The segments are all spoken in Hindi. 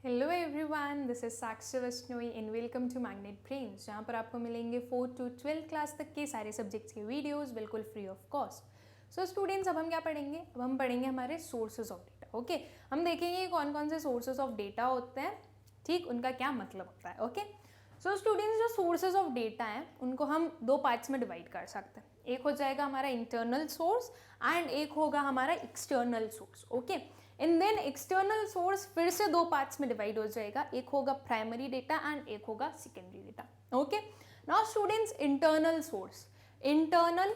Hello everyone, this is Sakshi Vaishnavi and welcome to Magnet Brains, जहाँ पर आपको मिलेंगे 4 to 12 क्लास तक के सारे सब्जेक्ट्स के वीडियोस बिल्कुल free of cost. So students, अब हम क्या पढ़ेंगे? अब हम पढ़ेंगे हमारे सोर्सेज ऑफ डेटा। ओके, हम देखेंगे कौन कौन से सोर्सेज ऑफ डेटा होते हैं, ठीक, उनका क्या मतलब होता है। ओके, सो स्टूडेंट्स, जो सोर्सेज ऑफ डेटा हैं उनको हम दो पार्ट्स में डिवाइड कर सकते हैं। एक हो जाएगा हमारा इंटरनल सोर्स एंड एक होगा हमारा external source. Okay, in then external source फिर से दो पार्ट्स में डिवाइड हो जाएगा, एक होगा प्राइमरी डेटा एंड एक होगा secondary data. Okay, now students, internal source, internal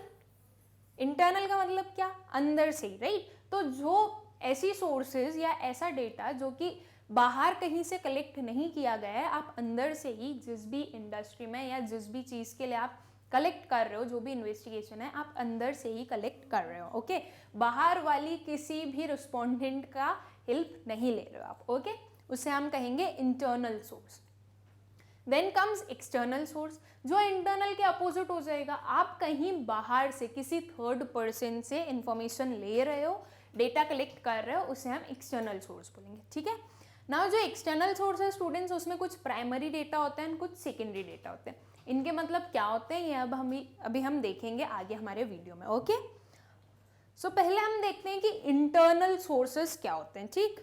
का मतलब क्या? अंदर से ही, राइट। तो जो ऐसी सोर्सेज या ऐसा डेटा जो कि बाहर कहीं से कलेक्ट नहीं किया गया है, आप अंदर से ही जिस भी इंडस्ट्री में या जिस भी चीज़ के लिए आप कलेक्ट कर रहे हो, जो भी इन्वेस्टिगेशन है, आप अंदर से ही कलेक्ट कर रहे हो। ओके, बाहर वाली किसी भी रिस्पोंडेंट का हेल्प नहीं ले रहे हो आप। ओके, उसे हम कहेंगे internal source. Then comes external source, जो इंटरनल के अपोजिट हो जाएगा। आप कहीं बाहर से किसी थर्ड पर्सन से इंफॉर्मेशन ले रहे हो, डेटा कलेक्ट कर रहे हो, उसे हम एक्सटर्नल सोर्स बोलेंगे। ठीक है, नाउ जो एक्सटर्नल सोर्स है स्टूडेंट्स, उसमें कुछ प्राइमरी डेटा होते हैं, कुछ सेकेंडरी डेटा होते हैं। इनके मतलब क्या होते हैं ये अभी हम देखेंगे आगे हमारे वीडियो में। ओके, सो पहले हम देखते हैं कि इंटरनल सोर्सेस क्या होते हैं। ठीक,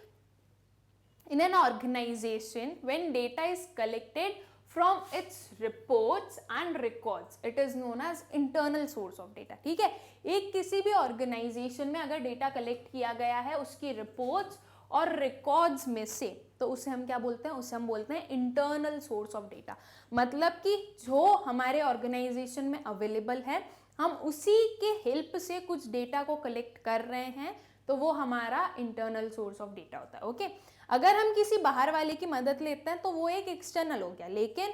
in an organisation when data is collected from its reports and records, it is known as internal source of data. ठीक है, एक किसी भी ऑर्गेनाइजेशन में अगर डेटा कलेक्ट किया गया है उसकी रिपोर्ट्स और रिकॉर्ड्स में से, तो उसे हम क्या बोलते हैं? उसे हम बोलते हैं इंटरनल सोर्स ऑफ डेटा। मतलब कि जो हमारे ऑर्गेनाइजेशन में अवेलेबल है, हम उसी के हेल्प से कुछ डेटा को कलेक्ट कर रहे हैं, तो वो हमारा इंटरनल सोर्स ऑफ डेटा होता है। ओके, अगर हम किसी बाहर वाले की मदद लेते हैं तो वो एक एक्सटर्नल हो गया, लेकिन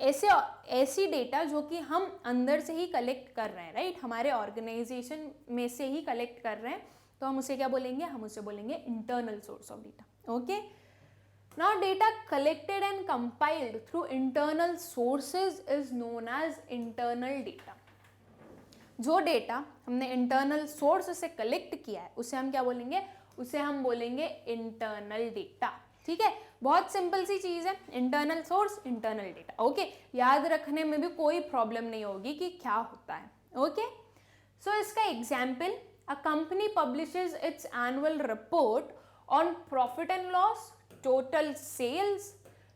ऐसी डेटा जो कि हम अंदर से ही कलेक्ट कर रहे हैं, राइट, हमारे ऑर्गेनाइजेशन में से ही कलेक्ट कर रहे हैं, तो हम उसे क्या बोलेंगे? हम उसे बोलेंगे internal source of data. Okay, now data collected and compiled through internal sources is known as internal data. जो डेटा हमने इंटरनल सोर्स से कलेक्ट किया है उसे हम क्या बोलेंगे? उसे हम बोलेंगे इंटरनल डेटा। ठीक है, बहुत सिंपल सी चीज है, internal source internal data. Okay, याद रखने में भी कोई प्रॉब्लम नहीं होगी कि क्या होता है। ओके, सो इसका example, a company publishes its annual report on profit and loss, total sales,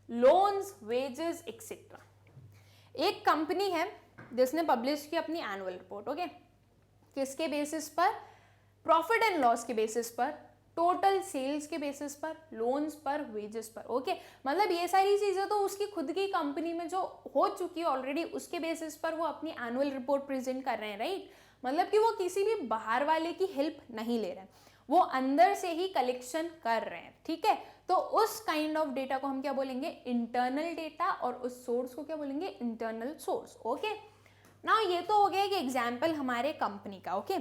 loans, wages, etc. एक कंपनी है जिसने पब्लिश की अपनी एनुअल रिपोर्ट। ओके, किसके बेसिस पर? प्रॉफिट एंड लॉस के बेसिस पर, टोटल सेल्स के बेसिस पर, लोन्स पर, वेजेस पर। ओके, मतलब ये सारी चीजें तो उसकी खुद की कंपनी में जो हो चुकी है ऑलरेडी, उसके बेसिस पर वो अपनी एनुअल रिपोर्ट प्रेजेंट कर रहे हैं, राइट। मतलब कि वो किसी भी बाहर वाले की हेल्प नहीं ले रहे हैं, वो अंदर से ही कलेक्शन कर रहे हैं। ठीक है, तो उस काइंड ऑफ डेटा को हम क्या बोलेंगे? इंटरनल डेटा, और उस सोर्स को क्या बोलेंगे? Internal source. ओके, ना ये तो हो गया कि एग्जाम्पल हमारे कंपनी का। ओके,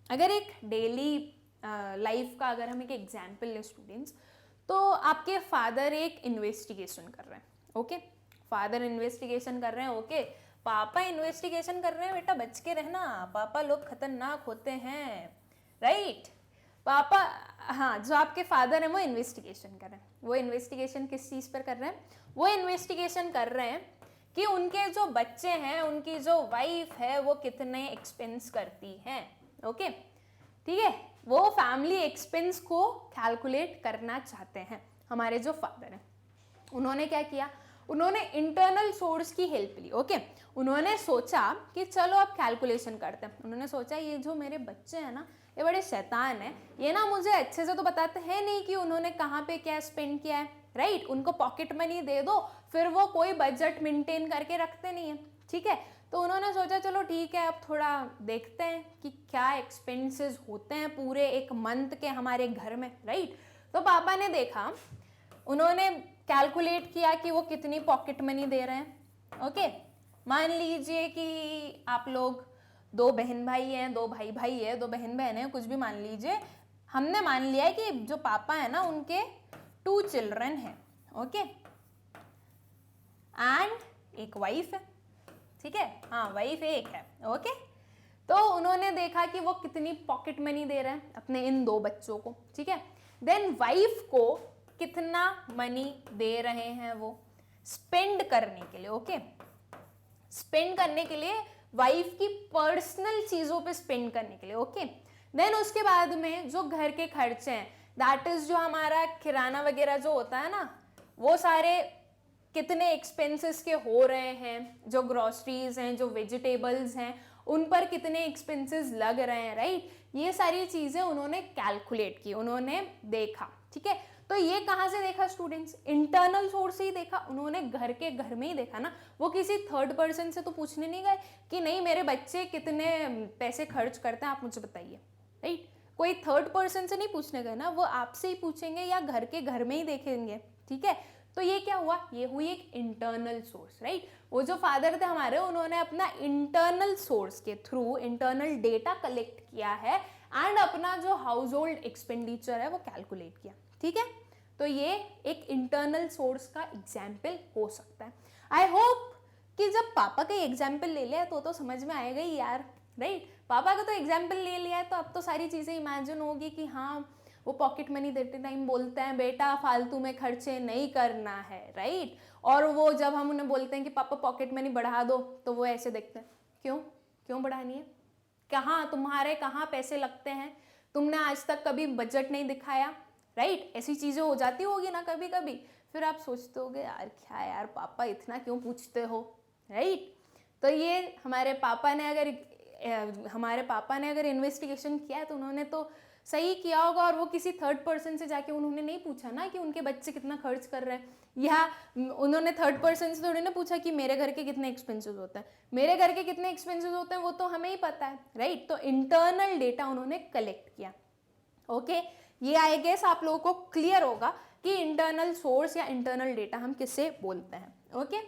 अगर एक डेली लाइफ का अगर हम एक एग्जाम्पल लें स्टूडेंट्स, तो आपके फादर एक इन्वेस्टिगेशन कर रहे हैं। ओके, फादर इन्वेस्टिगेशन कर रहे हैं। ओके, पापा इन्वेस्टिगेशन कर रहे हैं, बेटा बच के रहना, पापा लोग खतरनाक होते हैं, राइट। पापा, हाँ, जो आपके फादर हैं वो इन्वेस्टिगेशन कर रहे हैं। वो इन्वेस्टिगेशन किस चीज़ पर कर रहे हैं? वो इन्वेस्टिगेशन कर रहे हैं कि उनके जो बच्चे हैं, उनकी जो वाइफ है, वो कितने एक्सपेंस करती हैं। ओके, ठीक है, वो फैमिली एक्सपेंस को कैलकुलेट करना चाहते हैं। हमारे जो फादर हैं, उन्होंने क्या किया? उन्होंने इंटरनल सोर्स की हेल्प ली। ओके, उन्होंने सोचा कि चलो अब कैलकुलेशन करते हैं। उन्होंने सोचा ये जो मेरे बच्चे हैं ना, ये बड़े शैतान हैं, ये ना मुझे अच्छे से तो बताते हैं नहीं कि उन्होंने कहाँ पे क्या स्पेंड किया है, राइट। उनको पॉकेट मनी दे दो, फिर वो कोई बजट मेंटेन करके रखते नहीं है। ठीक है, तो उन्होंने सोचा चलो ठीक है, अब थोड़ा देखते हैं कि क्या एक्सपेंसेस होते हैं पूरे एक मंथ के हमारे घर में, राइट। तो पापा ने देखा, उन्होंने कैलकुलेट किया कि वो कितनी पॉकेट मनी दे रहे हैं। ओके, मान लीजिए कि आप लोग दो बहन भाई हैं, दो भाई भाई है, दो बहन बहन है, कुछ भी मान लीजिए। हमने मान लिया है कि जो पापा है ना, उनके 2 चिल्ड्रन हैं। ओके, एंड एक वाइफ है। ठीक है, हाँ, वाइफ एक है। ओके, तो उन्होंने देखा कि वो कितनी पॉकेट मनी दे रहे हैं अपने इन 2 बच्चों को। ठीक है, देन वाइफ को कितना मनी दे रहे हैं वो स्पेंड करने के लिए, ओके, स्पेंड करने के लिए, वाइफ की पर्सनल चीजों पे स्पेंड करने के लिए, ओके। देन उसके बाद में जो घर के खर्चे हैं, दैट इज जो हमारा किराना वगैरह जो होता है ना, वो सारे कितने एक्सपेंसेस के हो रहे हैं, जो ग्रोसरीज हैं, जो वेजिटेबल्स हैं, उन पर कितने एक्सपेंसेस लग रहे हैं, राइट। ये सारी चीजें उन्होंने कैलकुलेट की, उन्होंने देखा, ठीक है। तो ये कहाँ से देखा स्टूडेंट्स? इंटरनल सोर्स से ही देखा, उन्होंने घर के घर में ही देखा ना, वो किसी थर्ड पर्सन से तो पूछने नहीं गए कि नहीं मेरे बच्चे कितने पैसे खर्च करते हैं आप मुझे बताइए, राइट। कोई थर्ड पर्सन से नहीं पूछने गए ना, वो आपसे ही पूछेंगे या घर के घर में ही देखेंगे, ठीक है। तो ये क्या हुआ? ये हुई एक इंटरनल सोर्स, राइट। वो जो फादर थे हमारे, उन्होंने अपना इंटरनल सोर्स के थ्रू इंटरनल डेटा कलेक्ट किया है एंड अपना जो हाउस होल्ड एक्सपेंडिचर है वो कैलकुलेट किया, ठीक है। तो ये एक इंटरनल सोर्स का एग्जाम्पल हो सकता है। आई होप कि जब पापा का एग्जाम्पल ले लिया तो समझ में आएगा ही यार, राइट। पापा का तो एग्जाम्पल ले लिया है तो अब तो सारी चीज़ें इमेजिन होगी कि हाँ वो पॉकेट मनी देते टाइम बोलते हैं बेटा फालतू में खर्चे नहीं करना है, राइट। और वो जब हम उन्हें बोलते हैं कि पापा पॉकेट मनी बढ़ा दो तो वो ऐसे देखते हैं, क्यों बढ़ानी है, तुम्हारे कहाँ पैसे लगते हैं, तुमने आज तक कभी बजट नहीं दिखाया, राइट। ऐसी चीज़ें हो जाती होगी ना कभी कभी, फिर आप सोचते होगे यार क्या यार पापा इतना क्यों पूछते हो, राइट। तो ये हमारे पापा ने अगर इन्वेस्टिगेशन किया है तो उन्होंने तो सही किया होगा, और वो किसी थर्ड पर्सन से जाके उन्होंने नहीं पूछा ना कि उनके बच्चे कितना खर्च कर रहे हैं, या उन्होंने थर्ड पर्सन से थोड़ी ना पूछा कि मेरे घर के कितने एक्सपेंसेस होते हैं, मेरे घर के कितने एक्सपेंसेस होते हैं वो तो हमें ही पता है, राइट। तो इंटरनल डेटा उन्होंने कलेक्ट किया, ओके। ये आई गेस आप लोगों को क्लियर होगा कि इंटरनल सोर्स या इंटरनल डेटा हम किसे बोलते हैं, okay.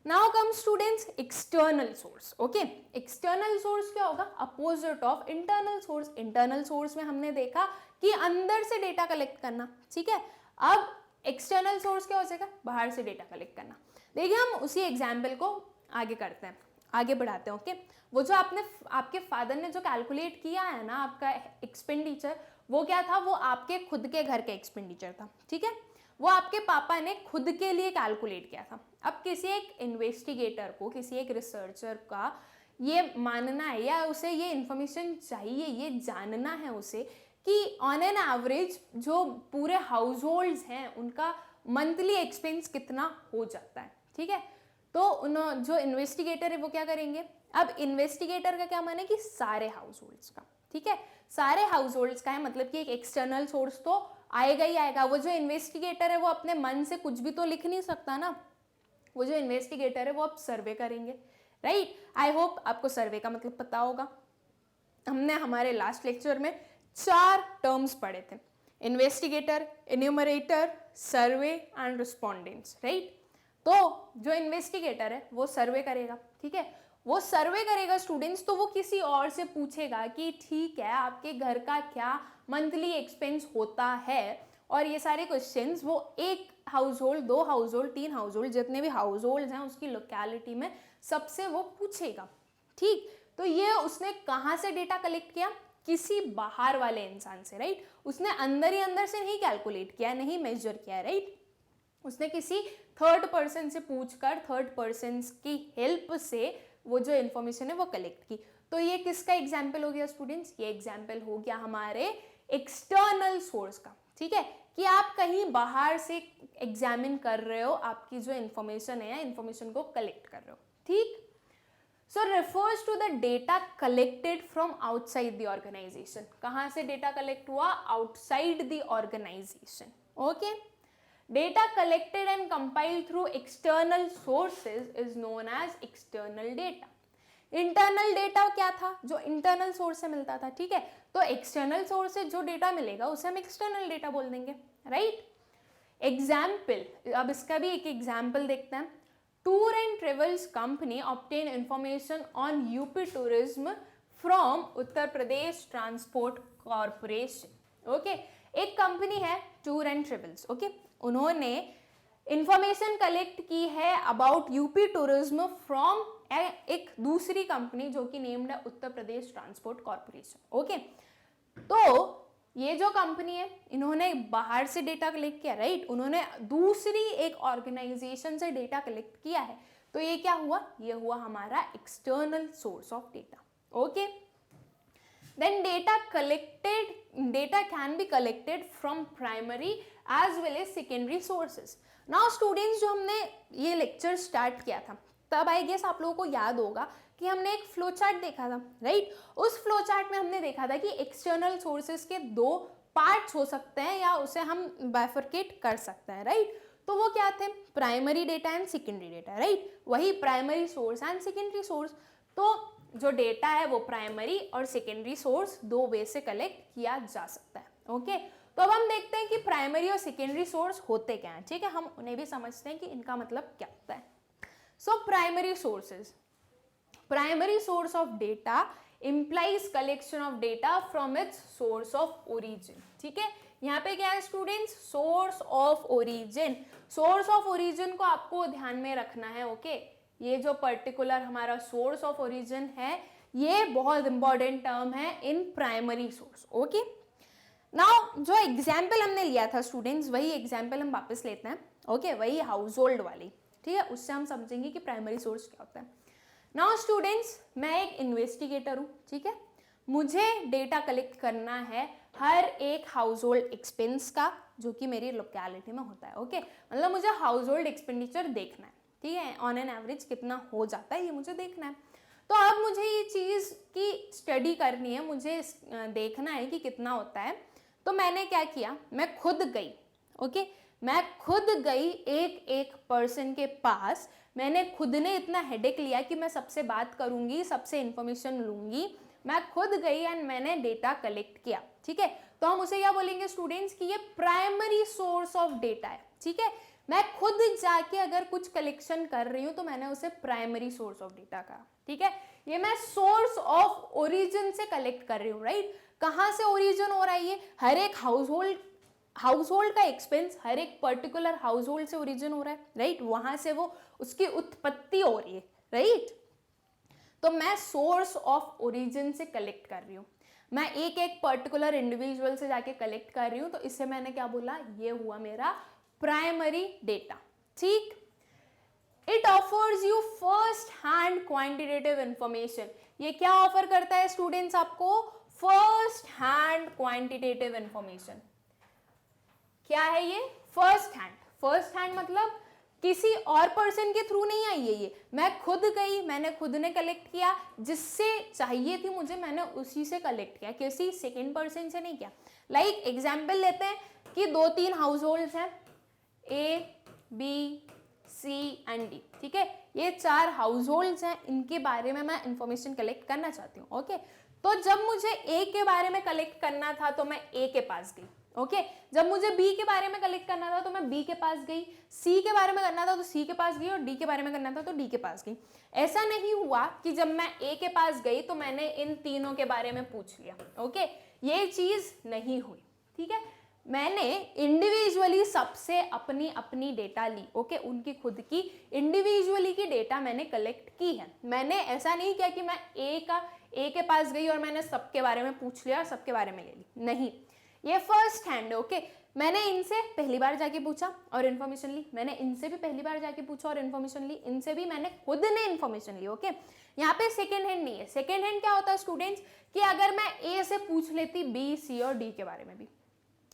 Now come students external source, okay. External source क्या होगा? Opposite of internal source. Internal source में हमने देखा कि अंदर से डेटा कलेक्ट करना, ठीक है। अब एक्सटर्नल सोर्स क्या हो जाएगा? बाहर से डेटा कलेक्ट करना। देखिए हम उसी एग्जाम्पल को आगे करते हैं, आगे बढ़ाते हैं, ओके। वो जो आपके फादर ने जो कैलकुलेट किया है ना आपका एक्सपेंडिचर, वो क्या था? वो आपके खुद के घर के एक्सपेंडिचर था, ठीक है। वो आपके पापा ने खुद के लिए कैलकुलेट किया था। अब किसी एक इन्वेस्टिगेटर को, किसी एक रिसर्चर का ये मानना है या उसे ये इंफॉर्मेशन चाहिए, ये जानना है उसे कि ऑन एन एवरेज जो पूरे हाउस होल्ड्स हैं उनका मंथली एक्सपेंस कितना हो जाता है, ठीक है। तो जो इन्वेस्टिगेटर है वो क्या करेंगे? अब इन्वेस्टिगेटर का क्या माने कि सारे हाउस होल्ड्स का, ठीक है, सारे हाउस होल्ड्स का है, मतलब कि एक एक्सटर्नल सोर्स तो आएगा ही आएगा। वो जो इन्वेस्टिगेटर है वो अपने मन से कुछ भी तो लिख नहीं सकता ना, वो जो इन्वेस्टिगेटर है वो अब सर्वे करेंगे, राइट। आई होप आपको सर्वे का मतलब पता होगा। हमने हमारे लास्ट लेक्चर में 4 टर्म्स पढ़े थे, investigator, enumerator, survey and respondents, right. तो जो इन्वेस्टिगेटर है वो सर्वे करेगा, ठीक है। वो सर्वे करेगा स्टूडेंट्स, तो वो किसी और से पूछेगा कि ठीक है आपके घर का क्या मंथली एक्सपेंस होता है, और ये सारे क्वेश्चंस वो एक house hold, 2 house hold, 3 house hold, जितने भी हाउस होल्ड हैं उसकी लोकेलिटी में सबसे वो पूछेगा, ठीक। तो ये उसने कहाँ से डेटा कलेक्ट किया? किसी बाहर वाले इंसान से, राइट। उसने अंदर ही अंदर से नहीं कैलकुलेट किया, नहीं मेजर किया, राइट। उसने किसी थर्ड पर्सन से पूछकर, थर्ड पर्सन की हेल्प से वो जो इन्फॉर्मेशन है वो कलेक्ट की। तो ये किसका एग्जाम्पल हो गया स्टूडेंट्स? ये एग्जाम्पल हो गया हमारे एक्सटर्नल सोर्स का, ठीक है, कि आप कहीं बाहर से एग्जामिन कर रहे हो, आपकी जो इन्फॉर्मेशन है, इन्फॉर्मेशन को कलेक्ट कर रहे हो, ठीक। So refers to the data collected from outside the organization. कहाँ से डेटा कलेक्ट हुआ? Outside the organization, okay. Data collected and compiled through external sources is known as external data. Internal data क्या था? जो internal source से मिलता था, ठीक है। तो external source से जो data मिलेगा उसे हम external data बोल देंगे, right? Example, अब इसका भी एक example देखते हैं। Tour and Travels Company obtain information on UP tourism from Uttar Pradesh transport corporation, okay. एक कंपनी है टूर एंड ट्रेवल्स, ओके। उन्होंने इंफॉर्मेशन कलेक्ट की है अबाउट यूपी टूरिज्म फ्रॉम एक दूसरी कंपनी जो कि नेम्ड है Uttar Pradesh transport corporation, okay. तो ये जो कंपनी है इन्होंने बाहर से डेटा कलेक्ट किया, राइट, उन्होंने दूसरी एक ऑर्गेनाइजेशन से डेटा कलेक्ट किया है, तो ये क्या हुआ, ये हुआ हमारा external source of data. Okay, then data can be collected from primary as well as secondary sources. Now students, जो हमने ये लेक्चर स्टार्ट किया था तब आई गेस आप लोगों को याद होगा कि हमने एक फ्लो चार्ट देखा था, राइट. उस फ्लो चार्ट में हमने देखा था कि एक्सटर्नल सोर्सेज के दो पार्ट्स हो सकते हैं या उसे हम बाइफरकेट कर सकते हैं, राइट. तो वो क्या थे, primary data and secondary data, right. वही primary source and secondary source. तो जो डेटा है वो प्राइमरी और सेकेंडरी सोर्स दो वे से कलेक्ट किया जा सकता है. ओके, तो अब हम देखते हैं कि प्राइमरी और सेकेंडरी सोर्स होते क्या हैं. ठीक है, हम उन्हें भी समझते हैं कि इनका मतलब क्या होता है. So primary sources, primary source of data implies collection of data from its source of origin. ठीक है, यहाँ पे क्या है students, source of origin. Source of origin को आपको ध्यान में रखना है. ओके, ये जो पर्टिकुलर हमारा सोर्स ऑफ ओरिजिन है ये बहुत इंपॉर्टेंट टर्म है in primary source. Okay, now जो एग्जाम्पल हमने लिया था स्टूडेंट्स, वही एग्जाम्पल हम वापस लेते हैं. ओके, वही हाउस होल्ड वाली. ठीक है, उससे हम समझेंगे कि प्राइमरी सोर्स क्या होता है. नाउ स्टूडेंट्स, मैं एक इन्वेस्टिगेटर हूँ. ठीक है, मुझे डेटा कलेक्ट करना है हर एक हाउस होल्ड एक्सपेंस का जो कि मेरी लोकेलिटी में होता है. ओके, मतलब मुझे हाउस होल्ड एक्सपेंडिचर देखना है. ठीक है, ऑन एन एवरेज कितना हो जाता है ये मुझे देखना है. तो अब मुझे ये चीज़ की स्टडी करनी है, मुझे देखना है कि कितना होता है. तो मैंने क्या किया, मैं खुद गई. ओके, मैं खुद गई एक एक पर्सन के पास. मैंने खुद ने इतना हेडेक लिया कि मैं सबसे बात करूंगी, सबसे इंफॉर्मेशन लूंगी. मैं खुद गई एंड मैंने डेटा कलेक्ट किया. ठीक है, तो हम उसे क्या बोलेंगे स्टूडेंट्स कि ये प्राइमरी सोर्स ऑफ डेटा है. ठीक है, मैं खुद जाके अगर कुछ कलेक्शन कर रही हूँ तो मैंने उसे प्राइमरी सोर्स ऑफ डेटा कहा. ठीक है, ये मैं सोर्स ऑफ ओरिजिन से कलेक्ट कर रही हूँ, राइट. कहाँ से ओरिजिन हो रहा है ये, हर एक हाउस होल्ड का एक्सपेंस हर एक पर्टिकुलर हाउस होल्ड से ओरिजिन हो रहा है, राइट. वहां से वो उसकी उत्पत्ति हो रही है, राइट. तो मैं सोर्स ऑफ ओरिजिन से कलेक्ट कर रही हूँ. मैं एक एक पर्टिकुलर इंडिविजुअल से जाके कलेक्ट कर रही हूँ, तो इससे मैंने क्या बोला, ये हुआ मेरा प्राइमरी डेटा. ठीक, it offers you first hand quantitative information. ये क्या ऑफर करता है स्टूडेंट्स आपको, फर्स्ट हैंड क्वांटिटेटिव इंफॉर्मेशन. क्या है ये, फर्स्ट हैंड. फर्स्ट हैंड मतलब किसी और पर्सन के थ्रू नहीं आई है ये, मैं खुद गई, मैंने खुद ने कलेक्ट किया, जिससे चाहिए थी मुझे मैंने उसी से कलेक्ट किया, किसी सेकेंड पर्सन से नहीं किया. लाइक एग्जाम्पल लेते हैं कि 2-3 हाउस होल्ड्स हैं, A, B, C and D. ठीक है, ये 4 हाउस होल्ड्स हैं, इनके बारे में मैं इंफॉर्मेशन कलेक्ट करना चाहती हूँ. ओके, तो जब मुझे A के बारे में कलेक्ट करना था तो मैं A के पास गई. ओके, जब मुझे B के बारे में कलेक्ट करना था तो मैं B के पास गई, C के बारे में करना था तो C के पास गई, और D के बारे में करना था तो D के पास गई. ऐसा नहीं हुआ कि जब मैं A के पास गई तो मैंने इन तीनों के बारे में पूछ लिया. ओके, ये चीज नहीं हुई. ठीक है, मैंने इंडिविजुअली सबसे अपनी अपनी डेटा ली. ओके, उनकी खुद की इंडिविजुअली की डेटा मैंने कलेक्ट की है. मैंने ऐसा नहीं किया कि मैं A के पास गई और मैंने सबके बारे में पूछ लिया और सबके बारे में ले ली. नहीं, ये फर्स्ट हैंड है. ओके, मैंने इनसे पहली बार जाके पूछा और इन्फॉर्मेशन ली, मैंने इनसे भी पहली बार जाके पूछा और इन्फॉर्मेशन ली, इनसे भी मैंने खुद ने इन्फॉर्मेशन ली. ओके, यहाँ पे सेकेंड हैंड नहीं है. सेकेंड हैंड क्या होता है स्टूडेंट्स, कि अगर मैं A से पूछ लेती B, C और D के बारे में भी,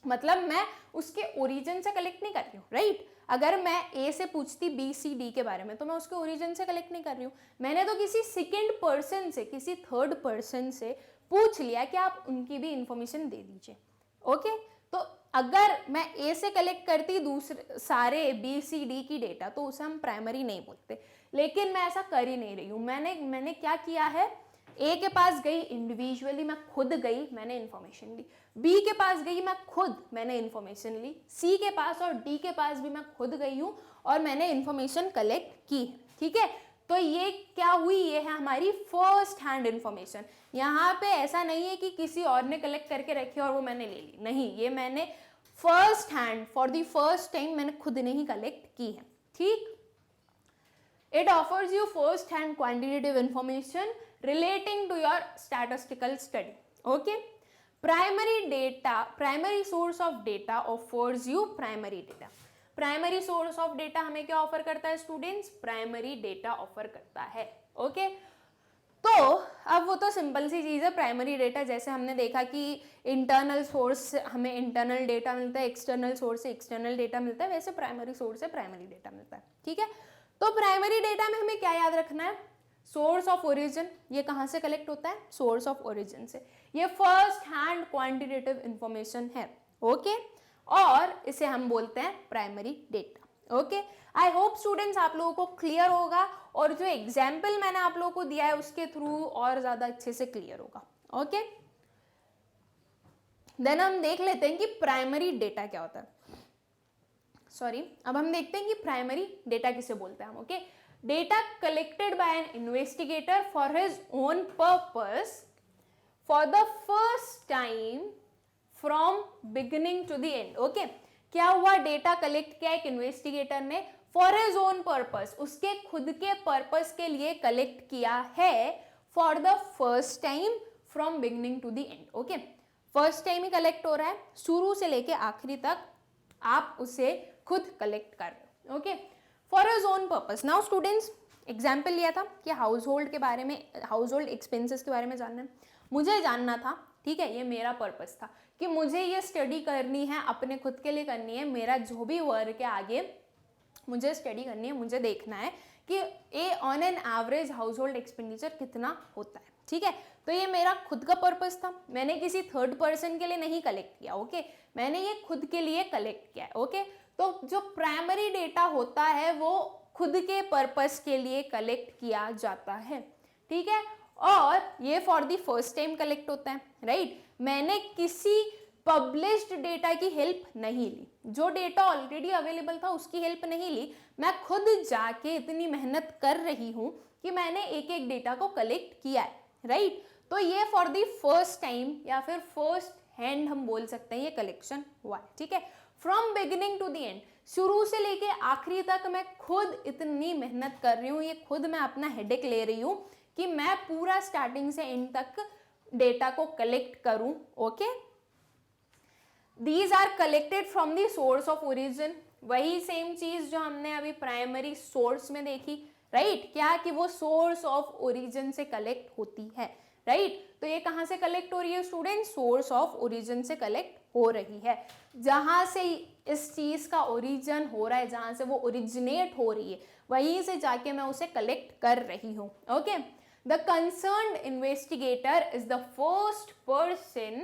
मतलब मैं उसके ओरिजिन से कलेक्ट नहीं कर रही हूँ, राइट. अगर मैं A से पूछती B, C, D के बारे में तो मैं उसके ओरिजिन से कलेक्ट नहीं कर रही हूँ. मैंने तो किसी सेकेंड पर्सन से, किसी थर्ड पर्सन से पूछ लिया कि आप उनकी भी इंफॉर्मेशन दे दीजिए. ओके, तो अगर मैं A से कलेक्ट करती दूसरे सारे B, C, D की डेटा तो उसे हम प्राइमरी नहीं बोलते. लेकिन मैं ऐसा कर ही नहीं रही हूँ. मैंने क्या किया है, A के पास गई इंडिविजुअली, मैं खुद गई, मैंने इन्फॉर्मेशन ली. B के पास गई मैं खुद, मैंने इन्फॉर्मेशन ली. C के पास और D के पास भी मैं खुद गई हूँ और मैंने इन्फॉर्मेशन कलेक्ट की. ठीक है, तो ये क्या हुई, ये है हमारी फर्स्ट हैंड इन्फॉर्मेशन. यहाँ पे ऐसा नहीं है कि किसी और ने कलेक्ट करके रखी और वो मैंने ले ली. नहीं, ये मैंने first hand for the first time मैंने खुद ने ही कलेक्ट की है. ठीक, it offers you first hand quantitative information relating to your statistical study. Okay, primary source of data offers you primary data. Primary source of data हमें क्या ऑफर करता है स्टूडेंट्स? प्राइमरी डेटा ऑफर करता है। ओके, तो अब वो तो सिंपल सी चीज़ है, प्राइमरी डेटा जैसे हमने देखा कि इंटरनल सोर्स से हमें इंटरनल डेटा मिलता है, एक्सटर्नल सोर्स से एक्सटर्नल डेटा मिलता है, वैसे प्राइमरी सोर्स से प्राइमरी डेटा मिलता है। ठीक है, तो प्राइमरी डेटा में हमें क्या याद रखना है? Source of origin. ये कहाँ से कलेक्ट होता है? सोर्स ऑफ ओरिजिन से। ये फर्स्ट हैंड क्वांटिटेटिव इंफॉर्मेशन है। ओके, और इसे हम बोलते हैं primary data. Okay, I hope students आप लोगों को क्लियर होगा, और जो एग्जाम्पल मैंने आप लोगों को दिया है उसके थ्रू और ज्यादा अच्छे से क्लियर होगा। ओके, देन हम देख लेते हैं कि प्राइमरी डेटा क्या होता है। अब हम देखते हैं कि प्राइमरी डेटा किसे बोलते हैं हम। Okay, data collected by an investigator for his own purpose for the first time from beginning to the end. Okay, क्या हुआ? डेटा कलेक्ट किया एक इन्वेस्टिगेटर ने फॉर हिज ओन पर्पस, उसके खुद के पर्पस के लिए कलेक्ट किया है, for the first time from beginning to the end. Okay, first time ही कलेक्ट हो रहा है, शुरू से लेके आखिरी तक आप उसे खुद कलेक्ट कर रहे हो। Okay, for his own purpose. Now students, example लिया था कि हाउस होल्ड के बारे में, हाउस होल्ड एक्सपेंसेस के बारे में जानना है, मुझे जानना था। ठीक है, ये मेरा पर्पस था कि मुझे ये स्टडी करनी है, अपने खुद के लिए करनी है, मेरा जो भी वर्क है आगे मुझे स्टडी करनी है, मुझे देखना है कि on an average house hold expenditure कितना होता है। ठीक है, तो ये मेरा खुद का पर्पस था, मैंने किसी थर्ड पर्सन के लिए नहीं कलेक्ट किया। ओके, मैंने ये खुद के लिए कलेक्ट किया है। ओके, तो जो प्राइमरी डेटा होता है वो खुद के पर्पस के लिए कलेक्ट किया जाता है। ठीक है, और ये for the first time collect होता है। राइट, मैंने किसी पब्लिश्ड डेटा की हेल्प नहीं ली, जो डेटा ऑलरेडी अवेलेबल था उसकी हेल्प नहीं ली, मैं खुद जाके इतनी मेहनत कर रही हूं कि मैंने एक एक डेटा को कलेक्ट किया है। राइट, तो ये फॉर द फर्स्ट टाइम या फिर फर्स्ट हैंड हम बोल सकते हैं ये कलेक्शन हुआ है। ठीक है, from beginning to the end, शुरू से लेके आखिरी तक मैं खुद इतनी मेहनत कर रही हूँ, ये खुद मैं अपना हेडेक ले रही हूँ कि मैं पूरा स्टार्टिंग से एंड तक डेटा को कलेक्ट करूं। Okay, these are collected from the source of origin. वही सेम चीज जो हमने अभी प्राइमरी सोर्स में देखी। राइट, क्या कि वो सोर्स ऑफ ओरिजिन से कलेक्ट होती है। राइट, तो ये कहाँ से कलेक्ट हो रही है स्टूडेंट? सोर्स ऑफ ओरिजिन से कलेक्ट हो रही है, जहां से इस चीज का ओरिजिन हो रहा है, जहां से वो ओरिजिनेट हो रही है, वहीं से जाके मैं उसे कलेक्ट कर रही हूँ। Okay, the concerned investigator is the first person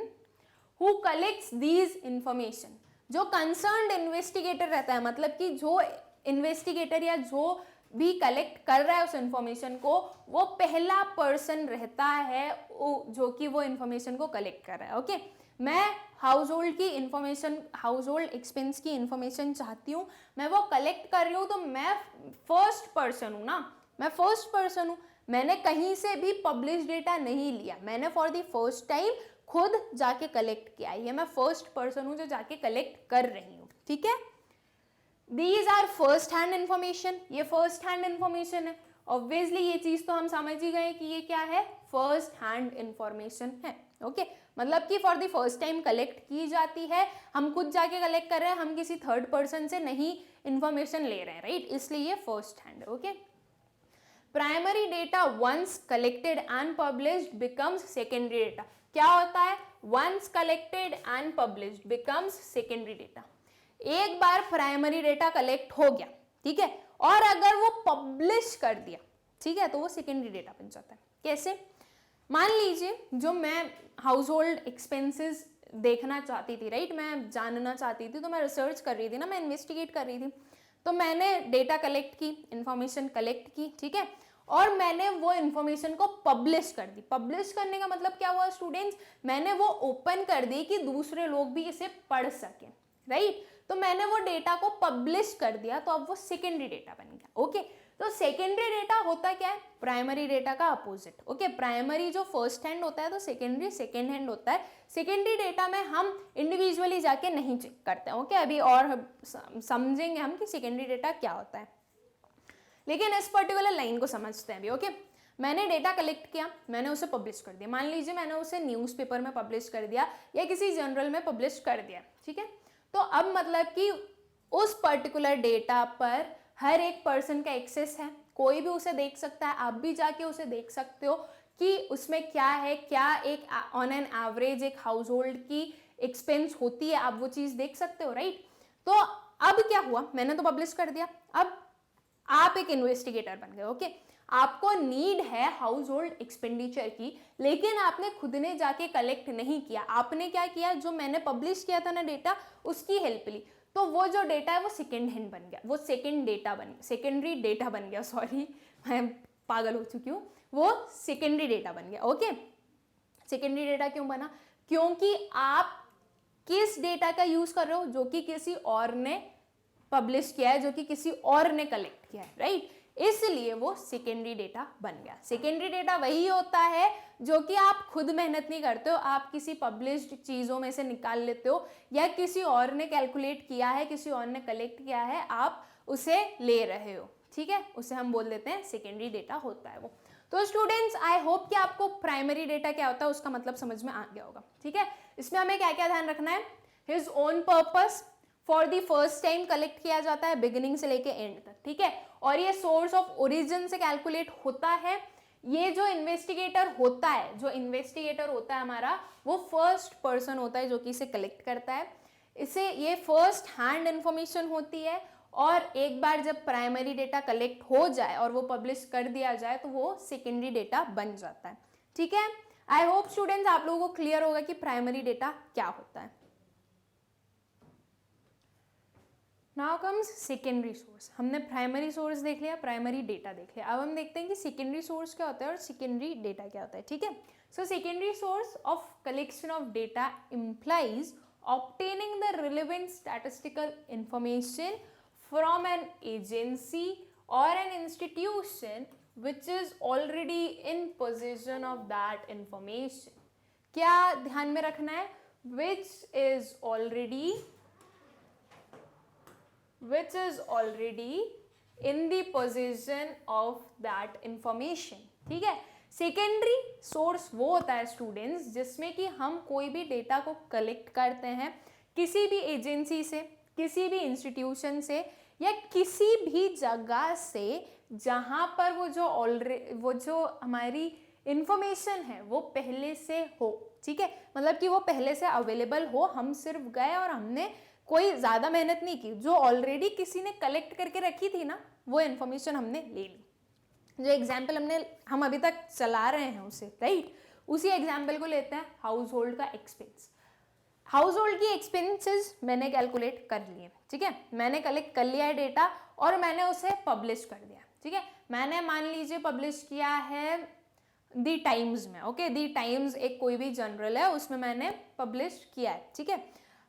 who collects these information। जो concerned investigator रहता है, मतलब कि जो investigator या जो भी कलेक्ट कर रहा है उस इंफॉर्मेशन को, वो पहला पर्सन रहता है जो कि वो इंफॉर्मेशन को कलेक्ट कर रहा है। ओके, मैं हाउस होल्ड की इंफॉर्मेशन, हाउस होल्ड एक्सपेंस की इंफॉर्मेशन चाहती हूँ, मैं वो कलेक्ट कर रही हूँ, तो मैं फर्स्ट पर्सन हूँ ना, मैं फर्स्ट पर्सन हूँ, मैंने कहीं से भी पब्लिश डेटा नहीं लिया, मैंने फॉर द फर्स्ट टाइम खुद जाके कलेक्ट किया, ये मैं फर्स्ट पर्सन हूँ जो जाके कलेक्ट कर रही हूँ। ठीक है, these are first hand information, ये फर्स्ट हैंड इंफॉर्मेशन है। ऑब्वियसली ये चीज तो हम समझ ही गए कि ये क्या है, फर्स्ट हैंड इंफॉर्मेशन है। ओके, मतलब कि for the first time collect की जाती है, हम खुद जाके कलेक्ट कर रहे हैं, हम किसी थर्ड पर्सन से नहीं इंफॉर्मेशन ले रहे हैं। राइट, इसलिए ये फर्स्ट हैंड है। Okay, primary data once collected and published becomes secondary data. क्या होता है? Once collected and published becomes secondary data. एक बार प्राइमरी डेटा कलेक्ट हो गया, ठीक है, और अगर वो पब्लिश कर दिया, ठीक है, तो वो सेकेंडरी डेटा बन जाता है। कैसे? मान लीजिए जो मैं हाउस होल्ड एक्सपेंसेस देखना चाहती थी, राइट, मैं जानना चाहती थी, तो मैं रिसर्च कर रही थी ना, मैं इन्वेस्टिगेट कर रही थी, तो मैंने डेटा कलेक्ट की, इंफॉर्मेशन कलेक्ट की, ठीक है, और मैंने वो इंफॉर्मेशन को पब्लिश कर दी। पब्लिश करने का मतलब क्या हुआ स्टूडेंट्स? मैंने वो ओपन कर दी कि दूसरे लोग भी इसे पढ़ सकें। राइट, तो मैंने वो डेटा को पब्लिश कर दिया, तो अब वो सेकेंडरी डेटा बन गया। ओके, तो सेकेंडरी डेटा होता क्या है? प्राइमरी डेटा का अपोजिट। ओके, प्राइमरी जो फर्स्ट हैंड होता है, तो सेकेंडरी सेकेंड हैंड होता है। सेकेंडरी डेटा में हम इंडिविजुअली जाके नहीं चेक करते हैं। ओके, अभी और समझेंगे हम कि सेकेंडरी डेटा क्या होता है, लेकिन इस पर्टिकुलर लाइन को समझते हैं अभी। ओके, मैंने डेटा कलेक्ट किया, मैंने उसे पब्लिश कर दिया। मान लीजिए मैंने उसे न्यूज़पेपर में पब्लिश कर दिया या किसी जर्नल में पब्लिश कर दिया, ठीक है। तो अब मतलब कि उस पर्टिकुलर डेटा पर हर एक पर्सन का एक्सेस है, कोई भी उसे देख सकता है, आप भी जाके उसे देख सकते हो कि उसमें क्या है, क्या एक ऑन एन एवरेज एक हाउस होल्ड की एक्सपेंस होती है, आप वो चीज़ देख सकते हो, राइट। तो अब क्या हुआ, मैंने तो पब्लिश कर दिया, अब आप एक इन्वेस्टिगेटर बन गए, ओके। आपको नीड है हाउस होल्ड एक्सपेंडिचर की, लेकिन आपने खुद ने जाके कलेक्ट नहीं किया। आपने क्या किया, जो मैंने पब्लिश किया था ना डेटा, उसकी हेल्प ली। तो वो जो डेटा है वो सेकेंड हैंड बन गया, वो सेकेंडरी डेटा बन गया, सॉरी मैं पागल हो चुकी हूँ, वो सेकेंडरी डेटा बन गया, ओके। सेकेंडरी डेटा क्यों बना, क्योंकि आप किस डेटा का यूज कर रहे हो, जो कि किसी और ने पब्लिश किया है, जो कि किसी और ने कलेक्ट किया है, राइट। इसलिए वो सेकेंडरी डेटा बन गया। सेकेंडरी डेटा वही होता है जो कि आप खुद मेहनत नहीं करते हो, आप किसी पब्लिश्ड चीज़ों में से निकाल लेते हो, या किसी और ने कैलकुलेट किया है, किसी और ने कलेक्ट किया है, आप उसे ले रहे हो, ठीक है। उसे हम बोल देते हैं सेकेंडरी डेटा होता है वो। तो स्टूडेंट्स, आई होप कि आपको प्राइमरी डेटा क्या होता है उसका मतलब समझ में आ गया होगा, ठीक है। इसमें हमें क्या क्या ध्यान रखना है, his own purpose for the first time collect किया जाता है बिगिनिंग से लेके एंड तक, ठीक है। और ये सोर्स ऑफ ओरिजिन से कैलकुलेट होता है। ये जो इन्वेस्टिगेटर होता है हमारा, वो फर्स्ट पर्सन होता है जो कि इसे कलेक्ट करता है। इसे ये फर्स्ट हैंड इंफॉर्मेशन होती है, और एक बार जब प्राइमरी डेटा कलेक्ट हो जाए और वो पब्लिश कर दिया जाए तो वो सेकेंडरी डेटा बन जाता है, ठीक है। आई होप स्टूडेंट्स आप लोगों को क्लियर होगा कि प्राइमरी डेटा क्या होता है। Now comes secondary source. हमने प्राइमरी सोर्स देख लिया, प्राइमरी डेटा देख लिया, अब हम देखते हैं कि सेकेंडरी सोर्स क्या होता है और सेकेंडरी डेटा क्या होता है, ठीक है। So secondary source of collection of data implies obtaining the relevant statistical information from an agency or an institution which is already in possession of that information. क्या ध्यान में रखना है, which is already in the possession of that information, ठीक है। सेकेंडरी सोर्स वो होता है स्टूडेंट्स जिसमें कि हम कोई भी डेटा को कलेक्ट करते हैं किसी भी एजेंसी से, किसी भी इंस्टीट्यूशन से, या किसी भी जगह से जहाँ पर वो जो हमारी इंफॉर्मेशन है वो पहले से हो, ठीक है। मतलब कि वो पहले से अवेलेबल हो, हम सिर्फ गए और हमने कोई ज़्यादा मेहनत नहीं की, जो ऑलरेडी किसी ने कलेक्ट करके रखी थी ना, वो इन्फॉर्मेशन हमने ले ली। जो एग्जाम्पल हम अभी तक चला रहे हैं उसे, राइट, उसी एग्जाम्पल को लेते हैं हाउस होल्ड का एक्सपेंस। हाउस होल्ड की एक्सपेंसेस मैंने कैलकुलेट कर लिए, ठीक है। मैंने कलेक्ट कर लिया है डेटा और मैंने उसे पब्लिश कर दिया, ठीक है। मैंने मान लीजिए पब्लिश किया है दी टाइम्स में, ओके। दी टाइम्स एक कोई भी जर्नल है, उसमें मैंने पब्लिश किया है, ठीक है।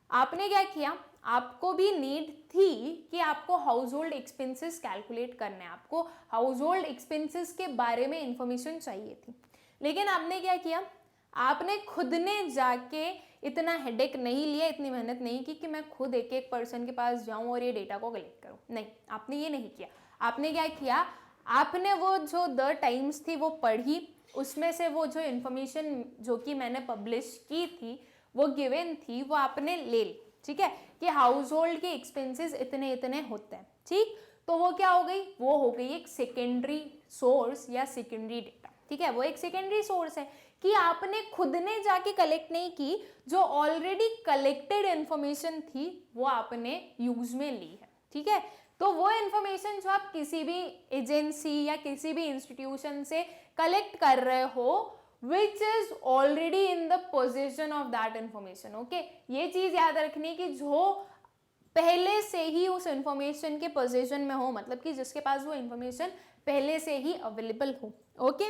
आपने क्या किया, आपको भी नीड थी कि आपको हाउस होल्ड एक्सपेंसेस कैलकुलेट करने हैं, आपको हाउस होल्ड एक्सपेंसेस के बारे में इंफॉर्मेशन चाहिए थी, लेकिन आपने क्या किया, आपने खुद ने जाके इतना हेडेक नहीं लिया, इतनी मेहनत नहीं की कि मैं खुद एक एक पर्सन के पास जाऊं और ये डेटा को कलेक्ट करूं। नहीं, आपने ये नहीं किया। आपने क्या किया, आपने वो जो द टाइम्स थी वो पढ़ी, उसमें से वो जो इन्फॉर्मेशन जो कि मैंने पब्लिश की थी, वो गिवन थी, वो आपने ले ली, ठीक है, कि हाउस होल्ड के एक्सपेंसेस इतने इतने होते हैं, ठीक। तो वो क्या हो गई, वो हो गई एक सेकेंडरी सोर्स या सेकेंडरी डेटा, ठीक है। वो एक सेकेंडरी सोर्स है कि आपने खुद ने जाके कलेक्ट नहीं की, जो ऑलरेडी कलेक्टेड इन्फॉर्मेशन थी वो आपने यूज में ली है, ठीक है। तो वो इन्फॉर्मेशन जो आप किसी भी एजेंसी या किसी भी इंस्टीट्यूशन से कलेक्ट कर रहे हो, which is already in the possession of that information, okay। ये चीज याद रखनी कि जो पहले से ही उस इंफॉर्मेशन के पोजीशन में हो, मतलब कि जिसके पास वो इंफॉर्मेशन पहले से ही अवेलेबल हो, okay.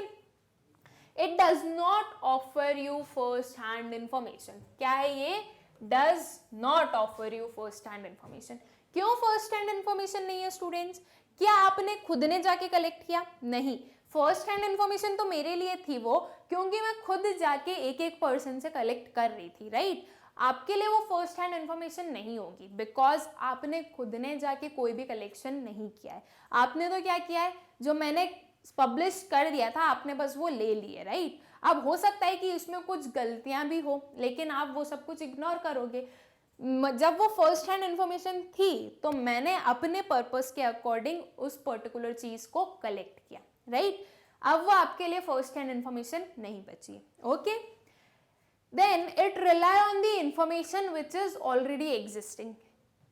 It does not offer you first hand information. क्या है ये, does not offer you first hand information. क्यों फर्स्ट हैंड इंफॉर्मेशन नहीं है स्टूडेंट्स, क्या आपने खुद ने जाके कलेक्ट किया, नहीं। फर्स्ट हैंड इंफॉर्मेशन तो मेरे लिए थी वो, क्योंकि मैं खुद जाके एक एक पर्सन से कलेक्ट कर रही थी, राइट। आपके लिए वो फर्स्ट हैंड इंफॉर्मेशन नहीं होगी, बिकॉज आपने खुद ने जाके कोई भी कलेक्शन नहीं किया है। आपने तो क्या किया है, जो मैंने पब्लिश कर दिया था, आपने बस वो ले लिए, राइट। अब हो सकता है कि इसमें कुछ गलतियां भी हो, लेकिन आप वो सब कुछ इग्नोर करोगे। जब वो फर्स्ट हैंड इंफॉर्मेशन थी तो मैंने अपने पर्पस के अकॉर्डिंग उस पर्टिकुलर चीज को कलेक्ट किया, राइट। अब वो आपके लिए फर्स्ट हैंड इंफॉर्मेशन नहीं बची है, okay. Then it rely on the information which is already existing.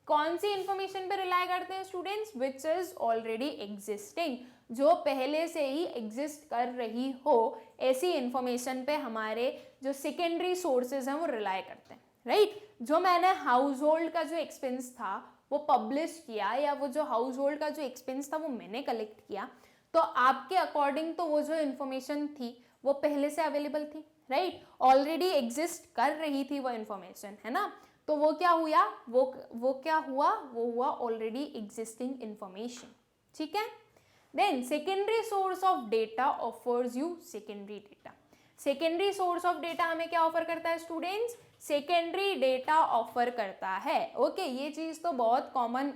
कौन सी इंफॉर्मेशन पे रिलाई करते हैं students? Which is already existing, जो पहले से ही एग्जिस्ट कर रही हो, ऐसी इंफॉर्मेशन पे हमारे जो सेकेंडरी सोर्सेज हैं वो रिलाई करते हैं, राइट। जो मैंने हाउस होल्ड का जो एक्सपेंस था वो पब्लिश किया, या वो जो हाउस होल्ड का जो एक्सपेंस था वो मैंने कलेक्ट किया, तो आपके अकॉर्डिंग तो वो जो इंफॉर्मेशन थी वो पहले से अवेलेबल थी, राइट। ऑलरेडी एग्जिस्ट कर रही थी वो इंफॉर्मेशन, है ना। तो वो क्या हुआ, वो क्या हुआ, वो हुआ ऑलरेडी एग्जिस्टिंग इंफॉर्मेशन, ठीक है। Then secondary source of data offers you secondary data. Secondary source of data हमें क्या ऑफर करता है स्टूडेंट्स? सेकेंडरी डेटा ऑफर करता है, ओके। ये चीज तो बहुत कॉमन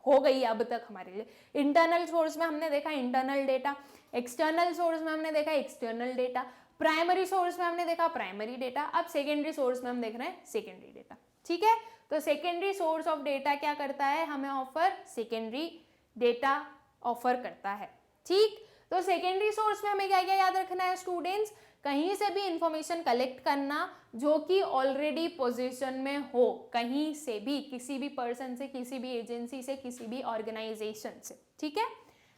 हो गई अब तक हमारे लिए। इंटरनल सोर्स में हमने देखा इंटरनल डेटा, एक्सटर्नल सोर्स में हमने देखा एक्सटर्नल डेटा, प्राइमरी सोर्स में हमने देखा प्राइमरी डेटा, अब सेकेंडरी सोर्स में हम देख रहे हैं सेकेंडरी डेटा, ठीक है। तो सेकेंडरी सोर्स ऑफ डेटा क्या करता है? हमें ऑफर सेकेंडरी डेटा ऑफर करता है, ठीक। तो सेकेंडरी सोर्स में हमें क्या क्या याद रखना है स्टूडेंट्स? कहीं से भी इंफॉर्मेशन कलेक्ट करना जो कि ऑलरेडी पोजीशन में हो, कहीं से भी, किसी भी पर्सन से, किसी भी एजेंसी से, किसी भी ऑर्गेनाइजेशन से, ठीक है।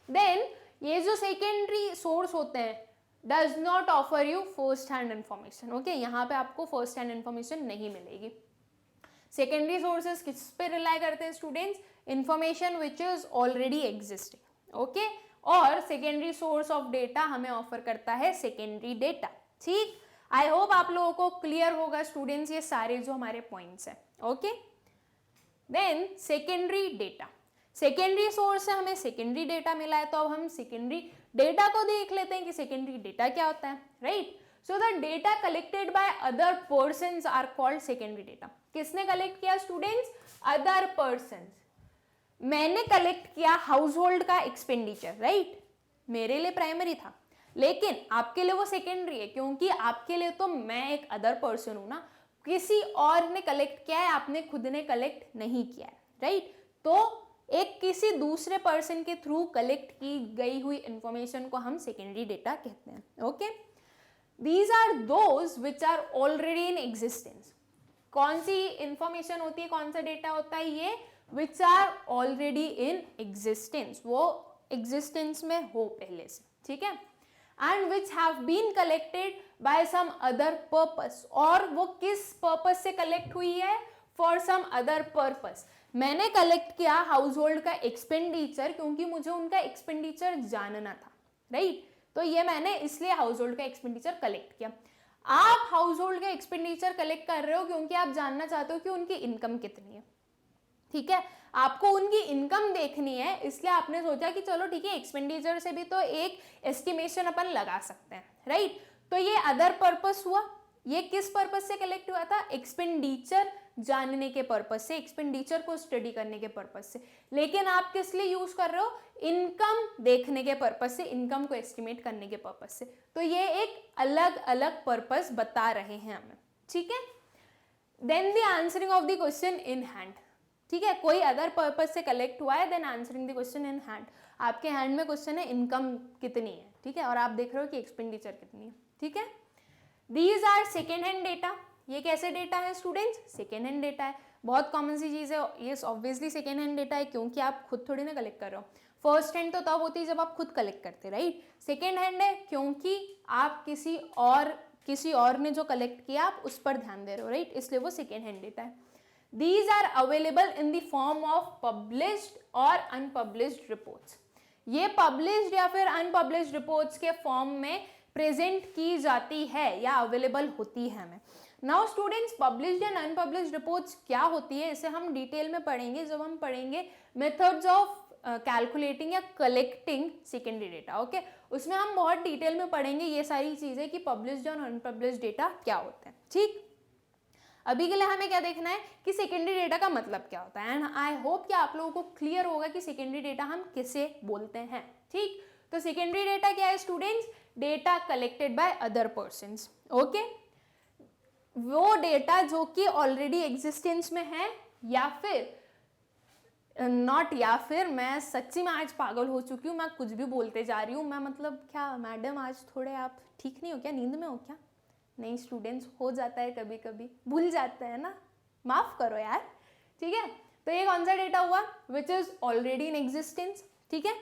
देन ये जो सेकेंडरी सोर्स होते हैं does not offer you first hand information, okay. यहाँ पे आपको फर्स्ट हैंड इंफॉर्मेशन नहीं मिलेगी। सेकेंडरी सोर्सेज किस पे रिलाई करते हैं students? Information which is already existing, okay. और सेकेंडरी सोर्स ऑफ डेटा हमें ऑफर करता है सेकेंडरी डेटा, ठीक। आई होप आप लोगों को क्लियर होगा स्टूडेंट्स ये सारे जो हमारे पॉइंट्स हैं, okay. Then secondary data, secondary source से हमें सेकेंडरी डेटा मिला है, तो अब हम सेकेंडरी डेटा को देख लेते हैं कि सेकेंडरी डेटा क्या होता है, right. So the data collected by other persons are called secondary data. किसने कलेक्ट किया स्टूडेंट्स? Other persons. मैंने कलेक्ट किया हाउस होल्ड का एक्सपेंडिचर, राइट, मेरे लिए प्राइमरी था, लेकिन आपके लिए वो सेकेंडरी है, क्योंकि आपके लिए तो मैं एक अदर पर्सन हूं ना, किसी और ने कलेक्ट किया है, आपने खुद ने कलेक्ट नहीं किया है, राइट। तो एक किसी दूसरे पर्सन के थ्रू कलेक्ट की गई हुई इंफॉर्मेशन को हम सेकेंडरी डेटा कहते हैं, okay. These are those which are already in existence. कौन सी इंफॉर्मेशन होती है, कौन सा डेटा होता है ये? Which are already in existence, वो एग्जिस्टेंस में हो पहले से, ठीक है। And which have been collected by some other purpose, और वो किस पर्पस से कलेक्ट हुई है? For some other purpose. मैंने कलेक्ट किया हाउस होल्ड का एक्सपेंडिचर क्योंकि मुझे उनका एक्सपेंडिचर जानना था, राइट। तो ये मैंने इसलिए हाउस होल्ड का एक्सपेंडिचर कलेक्ट किया। आप हाउस होल्ड का एक्सपेंडिचर कलेक्ट कर रहे हो क्योंकि आप जानना चाहते हो कि उनकी इनकम कितनी है, ठीक है। आपको उनकी इनकम देखनी है, इसलिए आपने सोचा कि चलो ठीक है, एक्सपेंडिचर से भी तो एक एस्टिमेशन अपन लगा सकते हैं, राइट। तो ये अदर पर्पस हुआ। ये किस पर्पस से कलेक्ट हुआ था? एक्सपेंडिचर जानने के पर्पस से, एक्सपेंडिचर को स्टडी करने के पर्पस से। लेकिन आप किस लिए यूज कर रहे हो? इनकम देखने के पर्पस से, इनकम को एस्टिमेट करने के पर्पस से। तो ये एक अलग अलग पर्पस बता रहे हैं हमें, ठीक है। Then the answering of the question in hand, ठीक है। कोई अदर पर्पस से कलेक्ट हुआ है, then answering the question in hand. आपके हैंड में क्वेश्चन है इनकम कितनी है, ठीक है, और आप देख रहे हो कि एक्सपेंडिचर कितनी है, ठीक है। These are second hand data. ये कैसे डेटा है स्टूडेंट्स? सेकेंड हैंड डेटा है। बहुत कॉमन सी चीज़ है ये, ऑब्वियसली सेकेंड हैंड डेटा है क्योंकि आप खुद थोड़ी ना कलेक्ट कर रहे हो। फर्स्ट हैंड तो तब होती है जब आप खुद कलेक्ट करते, राइट। सेकेंड हैंड है क्योंकि आप किसी और ने जो कलेक्ट किया आप उस पर ध्यान दे रहे हो, राइट, इसलिए वो सेकेंड हैंड डेटा है। These are available in the form of published और unpublished reports. ये published या फिर unpublished reports के फॉर्म में प्रेजेंट की जाती है या अवेलेबल होती है हमें। Now students, published and unpublished reports क्या होती है इसे हम डिटेल में पढ़ेंगे जब हम पढ़ेंगे मेथड्स ऑफ कैलकुलेटिंग या कलेक्टिंग सेकेंडरी डेटा, ओके। उसमें हम बहुत डिटेल में पढ़ेंगे ये सारी चीजें कि पब्लिश्ड और अनपब्लिश्ड डेटा क्या होते हैं, ठीक। अभी के लिए हमें क्या देखना है कि सेकेंडरी डेटा का मतलब क्या होता है, एंड आई होप कि आप लोगों को क्लियर होगा कि सेकेंडरी डेटा हम किसे बोलते हैं, ठीक। तो सेकेंडरी डेटा क्या है students? Data collected by other persons. Okay, वो डेटा जो कि ऑलरेडी एग्जिस्टेंस में है, या फिर नॉट, या फिर मैं सच्ची में आज पागल हो चुकी हूँ, मैं कुछ भी बोलते जा रही हूँ, मैं मतलब क्या मैडम आज थोड़े आप ठीक नहीं हो क्या, नींद में हो क्या? नहीं स्टूडेंट्स, हो जाता है कभी कभी, भूल जाते हैं ना, माफ करो यार, ठीक है। तो ये कौन सा डेटा हुआ? विच इज ऑलरेडी इन एग्जिस्टेंस, ठीक है।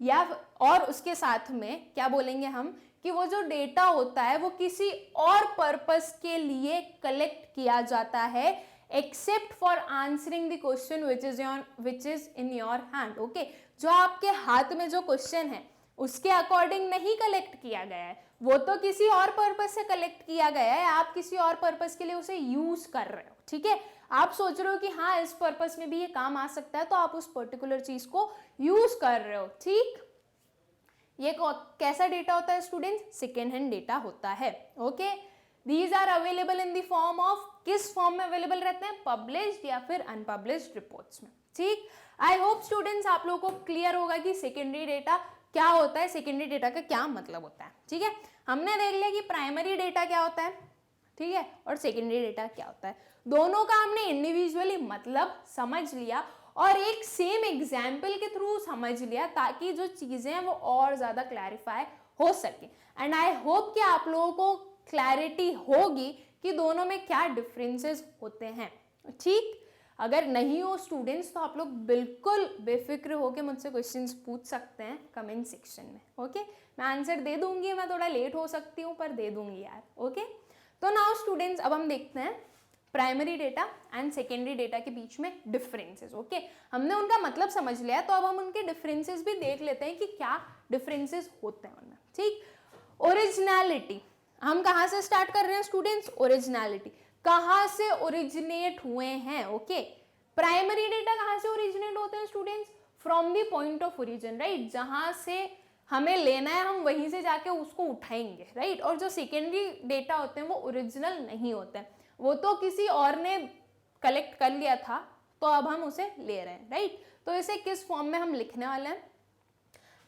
या और उसके साथ में क्या बोलेंगे हम कि वो जो डेटा होता है वो किसी और पर्पस के लिए कलेक्ट किया जाता है, except for answering the question which is in your hand. Okay, जो आपके हाथ में जो क्वेश्चन है उसके अकॉर्डिंग नहीं कलेक्ट किया गया है, वो तो किसी और पर्पस से कलेक्ट किया गया है, आप किसी और पर्पस के लिए उसे यूज कर रहे हो, ठीक है। आप सोच रहे हो कि हाँ इस पर्पस में भी ये काम आ सकता है, तो आप उस पर्टिकुलर चीज को यूज कर रहे हो, ठीक। ये कैसा डेटा होता है स्टूडेंट्स? सेकेंड हैंड डेटा होता है। Okay, these are available in the form of, किस फॉर्म में अवेलेबल रहते हैं? पब्लिश्ड या फिर अनपब्लिश्ड रिपोर्ट्स में, ठीक। आई होप स्टूडेंट्स आप लोगों को क्लियर होगा कि सेकेंडरी डेटा क्या होता है, सेकेंडरी डेटा का क्या मतलब होता है, ठीक है। हमने देख लिया कि प्राइमरी डेटा क्या होता है, ठीक है, और सेकेंडरी डेटा क्या होता है। दोनों का हमने इंडिविजुअली मतलब समझ लिया और एक सेम एग्जाम्पल के थ्रू समझ लिया, ताकि जो चीजें हैं वो और ज्यादा क्लैरिफाई हो सके। एंड आई होप कि आप लोगों को क्लैरिटी होगी कि दोनों में क्या डिफरेंसेस होते हैं, ठीक। अगर नहीं हो स्टूडेंट्स तो आप लोग बिल्कुल बेफिक्र होकर मुझसे क्वेश्चंस पूछ सकते हैं कमेंट सेक्शन में। ओके, मैं आंसर दे दूंगी, मैं थोड़ा लेट हो सकती हूँ पर दे दूंगी यार। ओके, तो नाउ स्टूडेंट्स अब हम देखते हैं primary data and secondary data के बीच में डिफरेंसेस। ओके, हमने उनका मतलब समझ लिया, तो अब हम उनके डिफरेंसेस भी देख लेते हैं कि क्या डिफरेंसेस होते हैं उनमें, ठीक। ओरिजिनलिटी, हम कहाँ से स्टार्ट कर रहे हैं स्टूडेंट्स? ओरिजिनलिटी, कहाँ से ओरिजिनेट हुए हैं। ओके, प्राइमरी डेटा कहाँ से ओरिजिनेट होते हैं students? From the point of origin, right, जहां से हमें लेना है हम वहीं से जाके उसको उठाएंगे, राइट। और जो सेकेंडरी डेटा होते हैं वो ओरिजिनल नहीं होते हैं, वो तो किसी और ने कलेक्ट कर लिया था तो अब हम उसे ले रहे हैं, राइट। तो इसे किस फॉर्म में हम लिखने वाले हैं?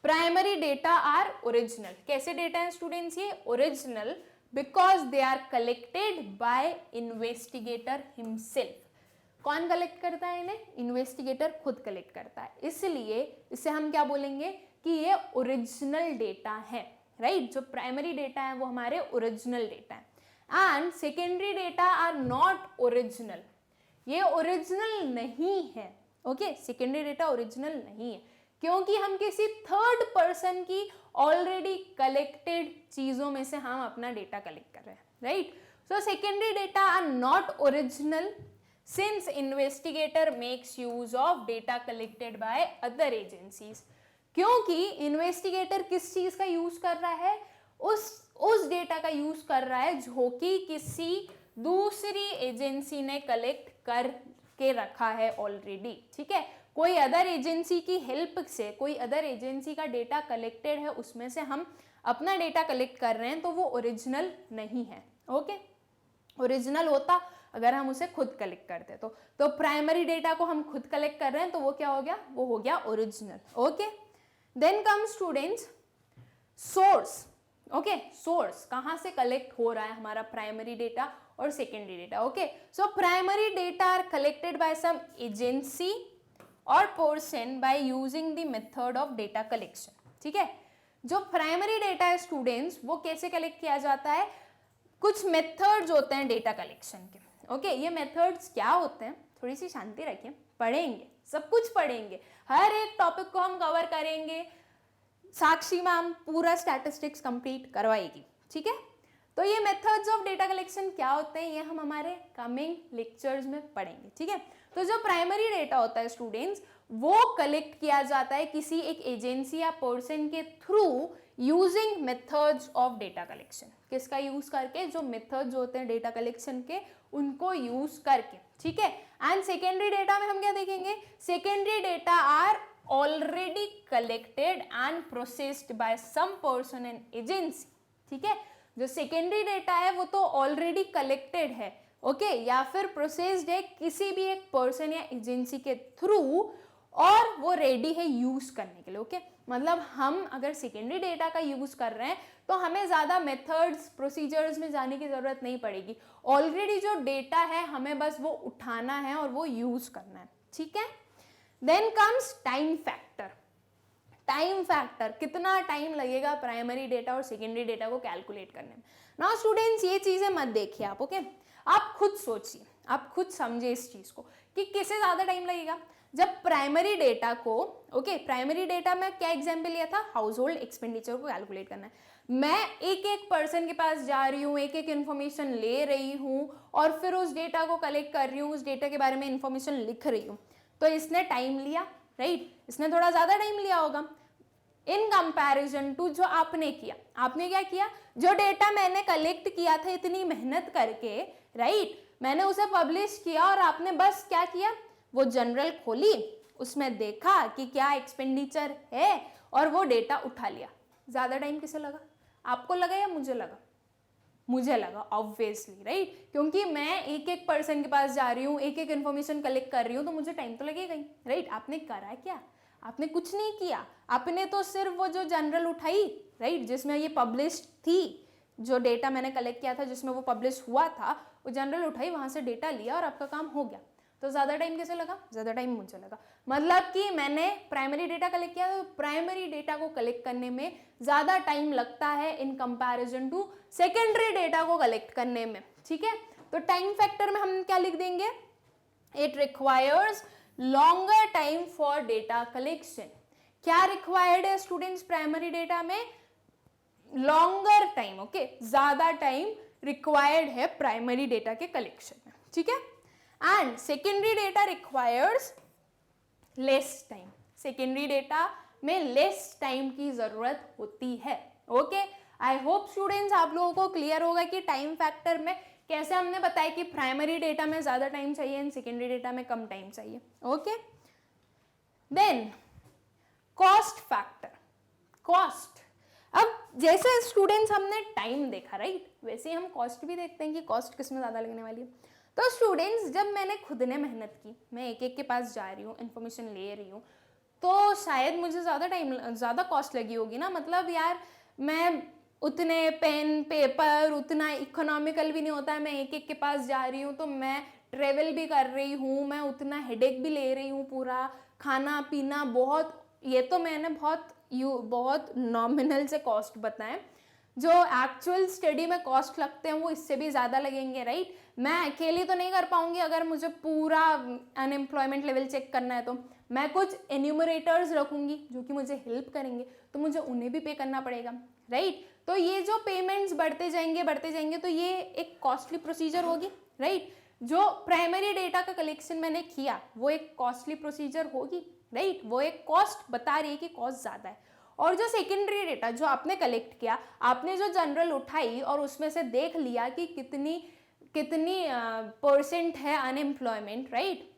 Primary data are original. कैसे डेटा है स्टूडेंट्स ये? Original, because they are collected by investigator himself. कौन कलेक्ट करता है इन्हें? इन्वेस्टिगेटर खुद कलेक्ट करता है, इसलिए इसे हम क्या बोलेंगे कि ये ओरिजिनल डेटा है, राइट। जो प्राइमरी डेटा है वो हमारे ओरिजिनल डेटा है। And secondary data are not original, ये ओरिजिनल नहीं है। ओके, सेकेंडरी डेटा ओरिजिनल नहीं है क्योंकि हम किसी थर्ड पर्सन की ऑलरेडी कलेक्टेड चीजों में से हम अपना डेटा कलेक्ट कर रहे हैं, right. So secondary data are not original since investigator makes use of data collected by other agencies. क्योंकि इन्वेस्टिगेटर किस चीज का यूज कर रहा है? उस डेटा का यूज कर रहा है जो कि किसी दूसरी एजेंसी ने कलेक्ट करके रखा है ऑलरेडी, ठीक है। कोई अदर एजेंसी की हेल्प से, कोई अदर एजेंसी का डेटा कलेक्टेड है उसमें से हम अपना डेटा कलेक्ट कर रहे हैं, तो वो ओरिजिनल नहीं है। ओके, ओरिजिनल होता अगर हम उसे खुद कलेक्ट करते तो प्राइमरी डेटा को हम खुद कलेक्ट कर रहे हैं तो वो क्या हो गया? वो हो गया original. Okay, then come students source. Okay, source कहाँ से कलेक्ट हो रहा है हमारा प्राइमरी डेटा और secondary data? Okay, so primary data are collected by some agency or person by using the method of data collection, ठीक है। जो प्राइमरी डेटा है स्टूडेंट्स वो कैसे कलेक्ट किया जाता है? कुछ मेथड्स होते हैं डेटा कलेक्शन के। ओके, ये मेथड्स क्या होते हैं? थोड़ी सी शांति रखिए, पढ़ेंगे, सब कुछ पढ़ेंगे, हर एक टॉपिक को हम कवर करेंगे। साक्षी मैम पूरा स्टैटिस्टिक्स कंप्लीट करवाएगी, ठीक है। तो ये मेथड्स ऑफ डेटा कलेक्शन क्या होते हैं ये हम हमारे कमिंग लेक्चर्स में पढ़ेंगे, ठीक है। तो जो प्राइमरी डेटा होता है स्टूडेंट्स वो कलेक्ट किया जाता है किसी एक एजेंसी या पर्सन के through using methods of data collection. किसका यूज करके? जो मेथड्स होते हैं डेटा कलेक्शन के उनको यूज करके, ठीक है। एंड सेकेंडरी डेटा में हम क्या देखेंगे? Secondary data are already collected and processed by some person and agency, ठीक है। जो सेकेंडरी डेटा है वो तो ऑलरेडी कलेक्टेड है, ओके, या फिर प्रोसेस्ड है किसी भी एक पर्सन या एजेंसी के थ्रू, और वो रेडी है यूज करने के लिए। ओके मतलब हम अगर सेकेंडरी डेटा का यूज कर रहे हैं तो हमें ज्यादा मेथड्स प्रोसीजर्स में जाने की जरूरत नहीं पड़ेगी। ऑलरेडी जो डेटा है हमें बस वो उठाना है और वो यूज करना है, ठीक है। Then comes time factor. Time factor, कितना टाइम लगेगा प्राइमरी डेटा और सेकेंडरी डेटा को कैलकुलेट करने में। नाउ स्टूडेंट्स ये चीजें मत देखिए आप, ओके आप खुद सोचिए, आप खुद समझे इस चीज को कि किससे ज्यादा टाइम लगेगा। जब प्राइमरी डेटा को, ओके प्राइमरी डेटा में क्या एग्जांपल लिया था, हाउस होल्ड एक्सपेंडिचर को कैलकुलेट करना है। मैं एक एक पर्सन के पास जा रही हूँ, एक एक इन्फॉर्मेशन ले रही हूँ और फिर उस डेटा को कलेक्ट कर रही हूँ, उस डेटा के बारे में इन्फॉर्मेशन लिख रही हूँ, तो इसने टाइम लिया, राइट, इसने थोड़ा ज्यादा टाइम लिया होगा इन कंपैरिजन टू जो आपने किया। आपने क्या किया, जो डेटा मैंने कलेक्ट किया था इतनी मेहनत करके, राइट, मैंने उसे पब्लिश किया और आपने बस क्या किया, वो जनरल खोली, उसमें देखा कि क्या एक्सपेंडिचर है और वो डेटा उठा लिया। ज्यादा टाइम किसे लगा, आपको लगा या मुझे लगा? मुझे लगा ऑब्वियसली, राइट, क्योंकि मैं एक एक पर्सन के पास जा रही हूँ, एक एक इन्फॉर्मेशन कलेक्ट कर रही हूँ, तो मुझे टाइम तो लगेगा ही, राइट। आपने करा क्या, आपने कुछ नहीं किया, आपने तो सिर्फ वो जो जनरल उठाई, राइट, जिसमें ये पब्लिश थी, जो डेटा मैंने कलेक्ट किया था जिसमें वो पब्लिश हुआ था, वो जनरल उठाई, वहां से डेटा लिया और आपका काम हो गया। तो ज्यादा टाइम कैसे लगा, ज्यादा टाइम मुझे लगा। मतलब कि मैंने प्राइमरी डेटा कलेक्ट किया, तो प्राइमरी डेटा को कलेक्ट करने में ज्यादा टाइम लगता है in comparison to secondary data को कलेक्ट करने में, ठीक है। तो टाइम फैक्टर में हम क्या लिख देंगे, it requires longer time for data collection. क्या रिक्वायर्ड है स्टूडेंट्स प्राइमरी डेटा में, लॉन्गर टाइम, ओके ज्यादा टाइम रिक्वायर्ड है प्राइमरी डेटा के कलेक्शन में, ठीक है। And secondary data requires less time, secondary data में लेस टाइम की जरूरत होती है। ओके आई होप स्टूडेंट्स आप लोगों को क्लियर होगा कि टाइम फैक्टर में कैसे हमने बताया कि प्राइमरी डेटा में ज्यादा टाइम चाहिए एंड सेकेंडरी डेटा में कम टाइम चाहिए। Okay then cost factor, cost. अब जैसे स्टूडेंट्स हमने टाइम देखा, राइट, वैसे ही हम कॉस्ट भी देखते हैं कि कॉस्ट किसमें ज्यादा लगने वाली है। तो स्टूडेंट्स जब मैंने खुद ने मेहनत की, मैं एक एक के पास जा रही हूँ, इन्फॉर्मेशन ले रही हूँ, तो शायद मुझे ज़्यादा कॉस्ट लगी होगी ना। मतलब यार मैं उतने पेन पेपर उतना इकोनॉमिकल भी नहीं होता है, मैं एक एक के पास जा रही हूँ, तो मैं ट्रेवल भी कर रही हूँ, मैं उतना हेडेक भी ले रही हूँ, पूरा खाना पीना बहुत, ये तो मैंने बहुत नॉमिनल से कॉस्ट बताएं। जो एक्चुअल स्टडी में कॉस्ट लगते हैं वो इससे भी ज़्यादा लगेंगे, राइट। मैं अकेली तो नहीं कर पाऊंगी, अगर मुझे पूरा अनएम्प्लॉयमेंट लेवल चेक करना है तो मैं कुछ एन्यूमरेटर्स रखूंगी जो कि मुझे हेल्प करेंगे, तो मुझे उन्हें भी पे करना पड़ेगा, राइट। तो ये जो पेमेंट्स बढ़ते जाएंगे तो ये एक कॉस्टली प्रोसीजर होगी, राइट। जो प्राइमरी डेटा का कलेक्शन मैंने किया वो एक कॉस्टली प्रोसीजर होगी, राइट, वो एक कॉस्ट बता रही है कि कॉस्ट ज़्यादा है। और जो सेकेंडरी डेटा जो आपने कलेक्ट किया, आपने जो जनरल उठाई और उसमें से देख लिया कि कितनी परसेंट है अनएम्प्लॉयमेंट, राइट,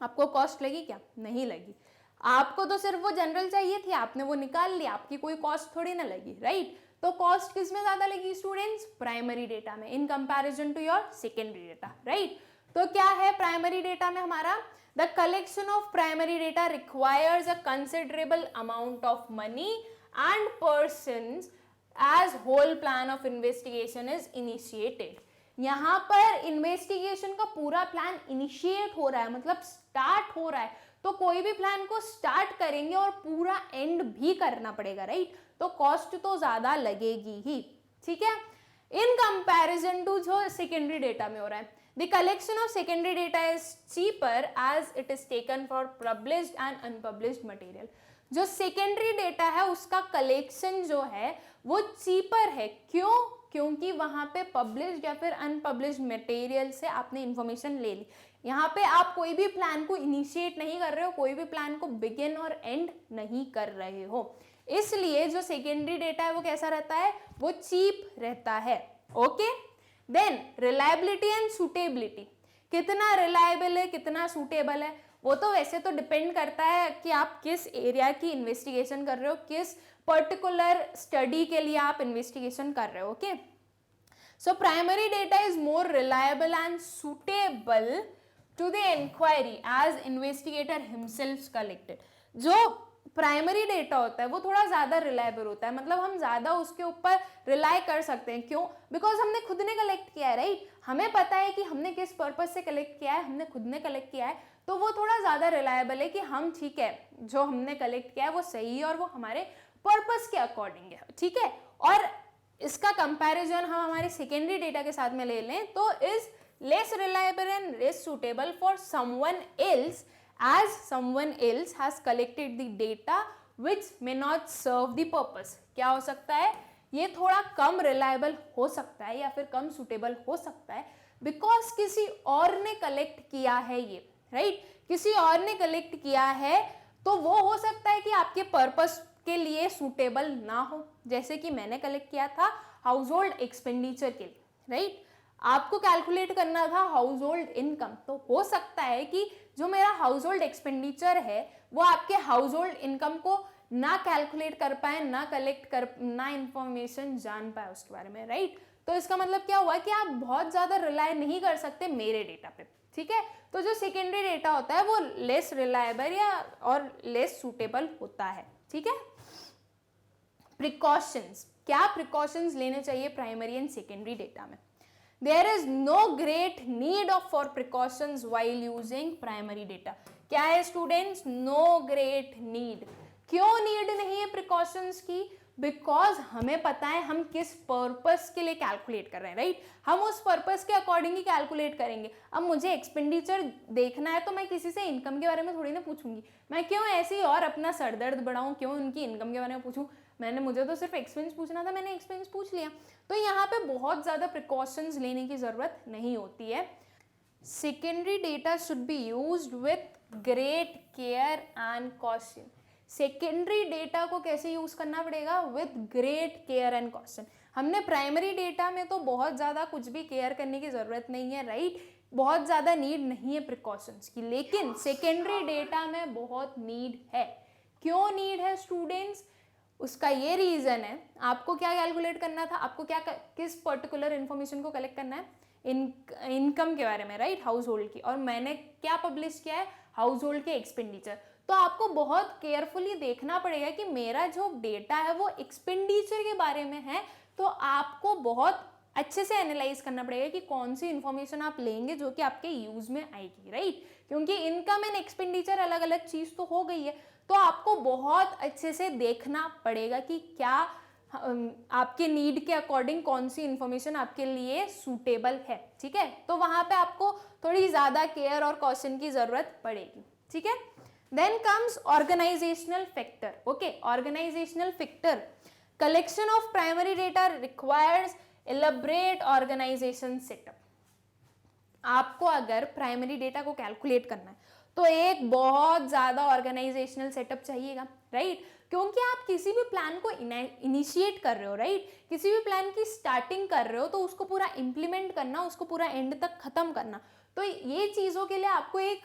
आपको कॉस्ट लगी क्या, नहीं लगी। आपको तो सिर्फ वो जनरल चाहिए थी, आपने वो निकाल लिया, आपकी कोई कॉस्ट थोड़ी ना लगी, राइट। तो कॉस्ट किस में ज्यादा लगी स्टूडेंट्स, प्राइमरी डेटा में in comparison to your secondary data, right. तो क्या है प्राइमरी डेटा में हमारा, the collection of primary data requires a considerable amount of money and persons as whole plan of investigation is initiated. यहाँ पर इन्वेस्टिगेशन का पूरा प्लान इनिशिएट हो रहा है, मतलब स्टार्ट हो रहा है। तो कोई भी प्लान को स्टार्ट करेंगे और पूरा एंड भी करना पड़ेगा, राइट। तो कॉस्ट तो ज्यादा लगेगी ही, ठीक है, इन कंपैरिजन टू जो सेकेंडरी डेटा में हो रहा है। The collection of secondary data is cheaper as it is taken for published and unpublished material. जो सेकेंडरी डेटा है उसका कलेक्शन जो है वो चीपर है, क्यों, क्योंकि वहां पे पब्लिश्ड या फिर अनपब्लिश्ड मटेरियल से आपने इंफॉर्मेशन ले ली। यहाँ पे आप कोई भी प्लान को इनिशिएट नहीं कर रहे हो, कोई भी प्लान को बिगिन और एंड नहीं कर रहे हो, इसलिए जो सेकेंडरी डेटा है वो कैसा रहता है, वो चीप रहता है। Okay then reliability and suitability, कितना रिलायबल है कितना सूटेबल है, वो तो वैसे तो डिपेंड करता है कि आप किस एरिया की इन्वेस्टिगेशन कर रहे हो, किस पर्टिकुलर स्टडी के लिए आप इन्वेस्टिगेशन कर रहे हो। Okay so primary data is more reliable and suitable to the inquiry as investigator himself collected. जो प्राइमरी डेटा होता है वो थोड़ा ज्यादा रिलायबल होता है, मतलब हम ज्यादा उसके ऊपर रिलाई कर सकते हैं। क्यों? बिकॉज हमने खुद ने कलेक्ट किया है, राइट? हमें पता है कि हमने किस पर्पज से कलेक्ट किया है, हमने खुद ने कलेक्ट किया है, तो वो थोड़ा ज्यादा रिलायबल है कि हम ठीक है जो हमने कलेक्ट किया है वो सही है और वो हमारे पर्पज के अकॉर्डिंग है, ठीक है। और इसका कंपैरिजन हम हमारे सेकेंडरी डेटा के साथ में ले लें तो is less reliable and less suitable for someone else as someone else has collected the data which may not serve the purpose. क्या हो सकता है? ये थोड़ा कम रिलायबल हो सकता है या फिर कम सुटेबल हो सकता है बिकॉज किसी और ने कलेक्ट किया है ये, राइट? किसी और ने कलेक्ट किया है तो वो हो सकता है कि आपके पर्पस के लिए सुटेबल ना हो। जैसे कि मैंने कलेक्ट किया था हाउस होल्ड एक्सपेंडिचर के लिए, राइट? आपको कैलकुलेट करना था हाउस होल्ड इनकम, तो हो सकता है कि जो मेरा हाउस होल्ड एक्सपेंडिचर है वो आपके हाउस होल्ड इनकम को ना कैलकुलेट कर पाए, ना कलेक्ट कर, ना इंफॉर्मेशन जान पाए उसके बारे में, राइट? तो इसका मतलब क्या हुआ कि आप बहुत ज्यादा रिलाय नहीं कर सकते मेरे डेटा पे, ठीक है। तो जो सेकेंडरी डेटा होता है वो लेस रिलायबल या और लेस सुटेबल होता है, ठीक है। प्रिकॉशंस, क्या प्रिकॉशंस लेने चाहिए प्राइमरी एंड सेकेंडरी डेटा में? There is no great need of for precautions while using primary data. क्या है स्टूडेंट्स? No great need. क्यों नीड नहीं है प्रिकॉशंस की? बिकॉज हमें पता है हम किस पर्पस के लिए कैलकुलेट कर रहे हैं, राइट? हम उस पर्पस के अकॉर्डिंग ही कैलकुलेट करेंगे। अब मुझे एक्सपेंडिचर देखना है तो मैं किसी से इनकम के बारे में थोड़ी ना पूछूंगी। मैं क्यों ऐसे ही और अपना सरदर्द बढ़ाऊं, क्यों उनकी इनकम के बारे में पूछूं? मुझे तो सिर्फ एक्सपेंस पूछना था, मैंने एक्सपेंस पूछ लिया। तो यहाँ पे बहुत ज्यादा प्रिकॉशंस लेने की जरूरत नहीं होती है। Secondary data should be used with great care and caution. Secondary data को कैसे यूज करना पड़ेगा? With great care and caution. हमने प्राइमरी डेटा में तो बहुत ज्यादा कुछ भी केयर करने की जरूरत नहीं है, राइट? बहुत ज्यादा नीड नहीं है प्रिकॉशंस की, लेकिन सेकेंडरी डेटा में बहुत नीड है। क्यों नीड है स्टूडेंट्स? उसका ये रीजन है, आपको क्या कैलकुलेट करना था, आपको क्या किस पर्टिकुलर इन्फॉर्मेशन को कलेक्ट करना है? इनकम के बारे में, राइट? हाउस होल्ड की। और मैंने क्या पब्लिश किया है? हाउस होल्ड के एक्सपेंडिचर। तो आपको बहुत केयरफुली देखना पड़ेगा कि मेरा जो डेटा है वो एक्सपेंडिचर के बारे में है, तो आपको बहुत अच्छे से एनालाइज करना पड़ेगा कि कौन सी इंफॉर्मेशन आप लेंगे जो कि आपके यूज में आएगी, राइट? क्योंकि इनकम एंड एक्सपेंडिचर अलग अलग चीज तो हो गई है, तो आपको बहुत अच्छे से देखना पड़ेगा कि क्या आपके नीड के अकॉर्डिंग कौन सी इंफॉर्मेशन आपके लिए सूटेबल है, ठीक है। तो वहां पे आपको थोड़ी ज्यादा केयर और कॉशन की जरूरत पड़ेगी, ठीक है। Then comes organisational factor. Okay, organisational factor, collection of primary data requires elaborate organisation setup. आपको अगर प्राइमरी डेटा को कैलकुलेट करना है तो एक बहुत ज्यादा ऑर्गेनाइजेशनल सेटअप चाहिएगा, राइट? क्योंकि आप किसी भी प्लान को इनिशिएट कर रहे हो, राइट? किसी भी प्लान की स्टार्टिंग कर रहे हो तो उसको पूरा इंप्लीमेंट करना, उसको पूरा एंड तक खत्म करना, तो ये चीजों के लिए आपको एक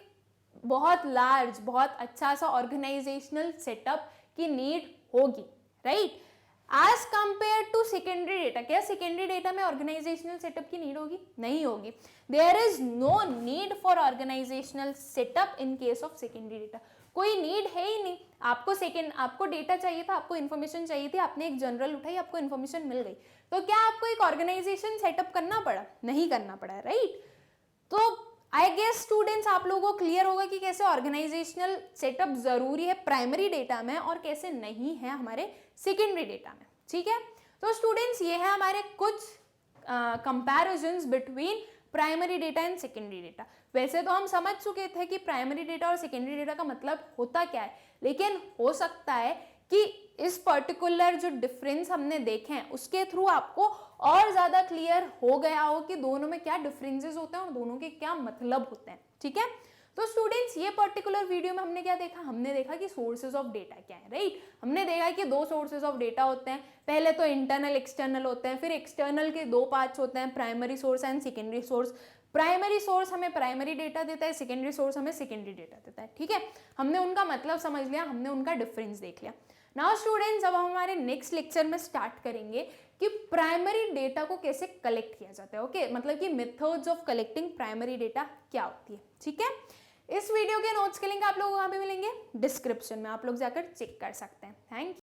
बहुत लार्ज, बहुत अच्छा सा ऑर्गेनाइजेशनल सेटअप की नीड होगी, right? As compare to secondary data, क्या सेकेंडरी डेटा में ऑर्गेनाइजेशनल सेटअप की नीड होगी? नहीं होगी। There is no need for organisational setup in case of secondary data. कोई नीड है ही नहीं। आपको डेटा चाहिए था, आपको इन्फॉर्मेशन चाहिए थी, आपने एक जनरल उठाई, आपको इन्फॉर्मेशन मिल गई, तो क्या आपको एक ऑर्गेनाइजेशन सेटअप करना पड़ा? नहीं करना पड़ा, राइट? तो आई गेस स्टूडेंट्स आप लोगों को क्लियर होगा कि कैसे ऑर्गेनाइजेशनल सेटअप जरूरी है प्राइमरी डेटा में और कैसे नहीं है हमारे सेकेंडरी डेटा में, ठीक है। तो स्टूडेंट्स ये है हमारे कुछ comparisons between primary data and secondary data. वैसे तो हम समझ चुके थे कि प्राइमरी डेटा और सेकेंडरी डेटा का मतलब होता क्या है, लेकिन हो सकता है कि इस पर्टिकुलर जो डिफरेंस हमने देखे हैं उसके थ्रू आपको और ज्यादा क्लियर हो गया हो कि दोनों में क्या डिफरेंसेस होते हैं और दोनों के क्या मतलब होते हैं, ठीक है। तो स्टूडेंट्स ये पर्टिकुलर वीडियो में हमने क्या देखा? हमने देखा कि सोर्सेज ऑफ डेटा क्या है, राइट? हमने देखा कि दो सोर्सेज ऑफ डेटा होते हैं, पहले तो इंटरनल एक्सटर्नल होते हैं, फिर एक्सटर्नल के दो पार्ट्स होते हैं, primary source and secondary source. Primary source हमें प्राइमरी डेटा देता है, सेकेंडरी सोर्स हमें सेकेंडरी डेटा देता है, ठीक है। हमने उनका मतलब समझ लिया, हमने उनका डिफरेंस देख लिया। नाउ स्टूडेंट्स, अब हम हमारे नेक्स्ट लेक्चर में स्टार्ट करेंगे कि प्राइमरी डेटा को कैसे कलेक्ट किया जाता है। ओके, मतलब कि methods of collecting primary data क्या होती है। ठीक है, इस वीडियो के नोट्स के लिंक आप लोग वहां पे मिलेंगे डिस्क्रिप्शन में, आप लोग जाकर चेक कर सकते हैं। Thank you.